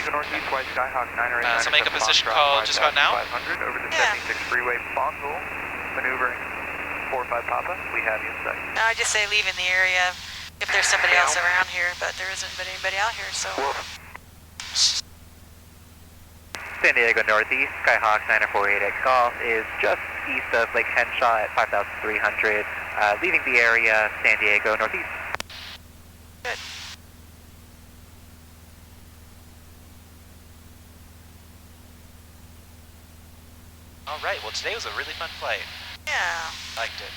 Northeast White Skyhawk 9 So make a position call just about now. 500 over the Yeah. 76 freeway, possible maneuvering 45 Papa. We have you in sight. No, I just say leave in the area if there's somebody else around here, but there isn't anybody out here, so. San Diego Northeast, Skyhawk 9488 Golf is just east of Lake Henshaw at 5,300, leaving the area, San Diego Northeast. Good. All right. Well, today was a really fun flight. Yeah, Liked it.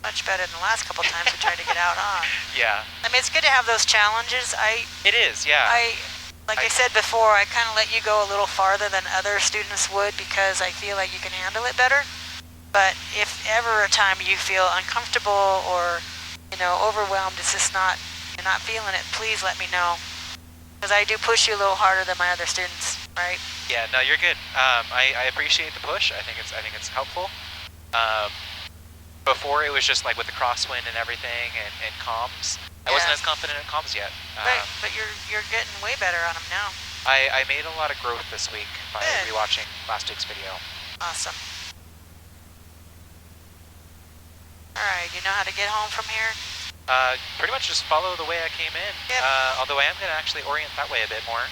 much better than the last couple times we tried to get out on. Yeah. I mean, it's good to have those challenges. It is. Yeah. Like I said before, I kind of let you go a little farther than other students would because I feel like you can handle it better. But if ever a time you feel uncomfortable or, overwhelmed, it's just you're not feeling it, please let me know. Because I do push you a little harder than my other students, right? Yeah. No, you're good. I appreciate the push. I think it's helpful. Before it was just like with the crosswind and everything and comms. I wasn't as confident in comms yet. Right, but you're getting way better on them now. I made a lot of growth this week by Good. rewatching last week's video. Awesome. All right, you know how to get home from here? Pretty much just follow the way I came in. Yep. Although I am going to actually orient that way a bit more.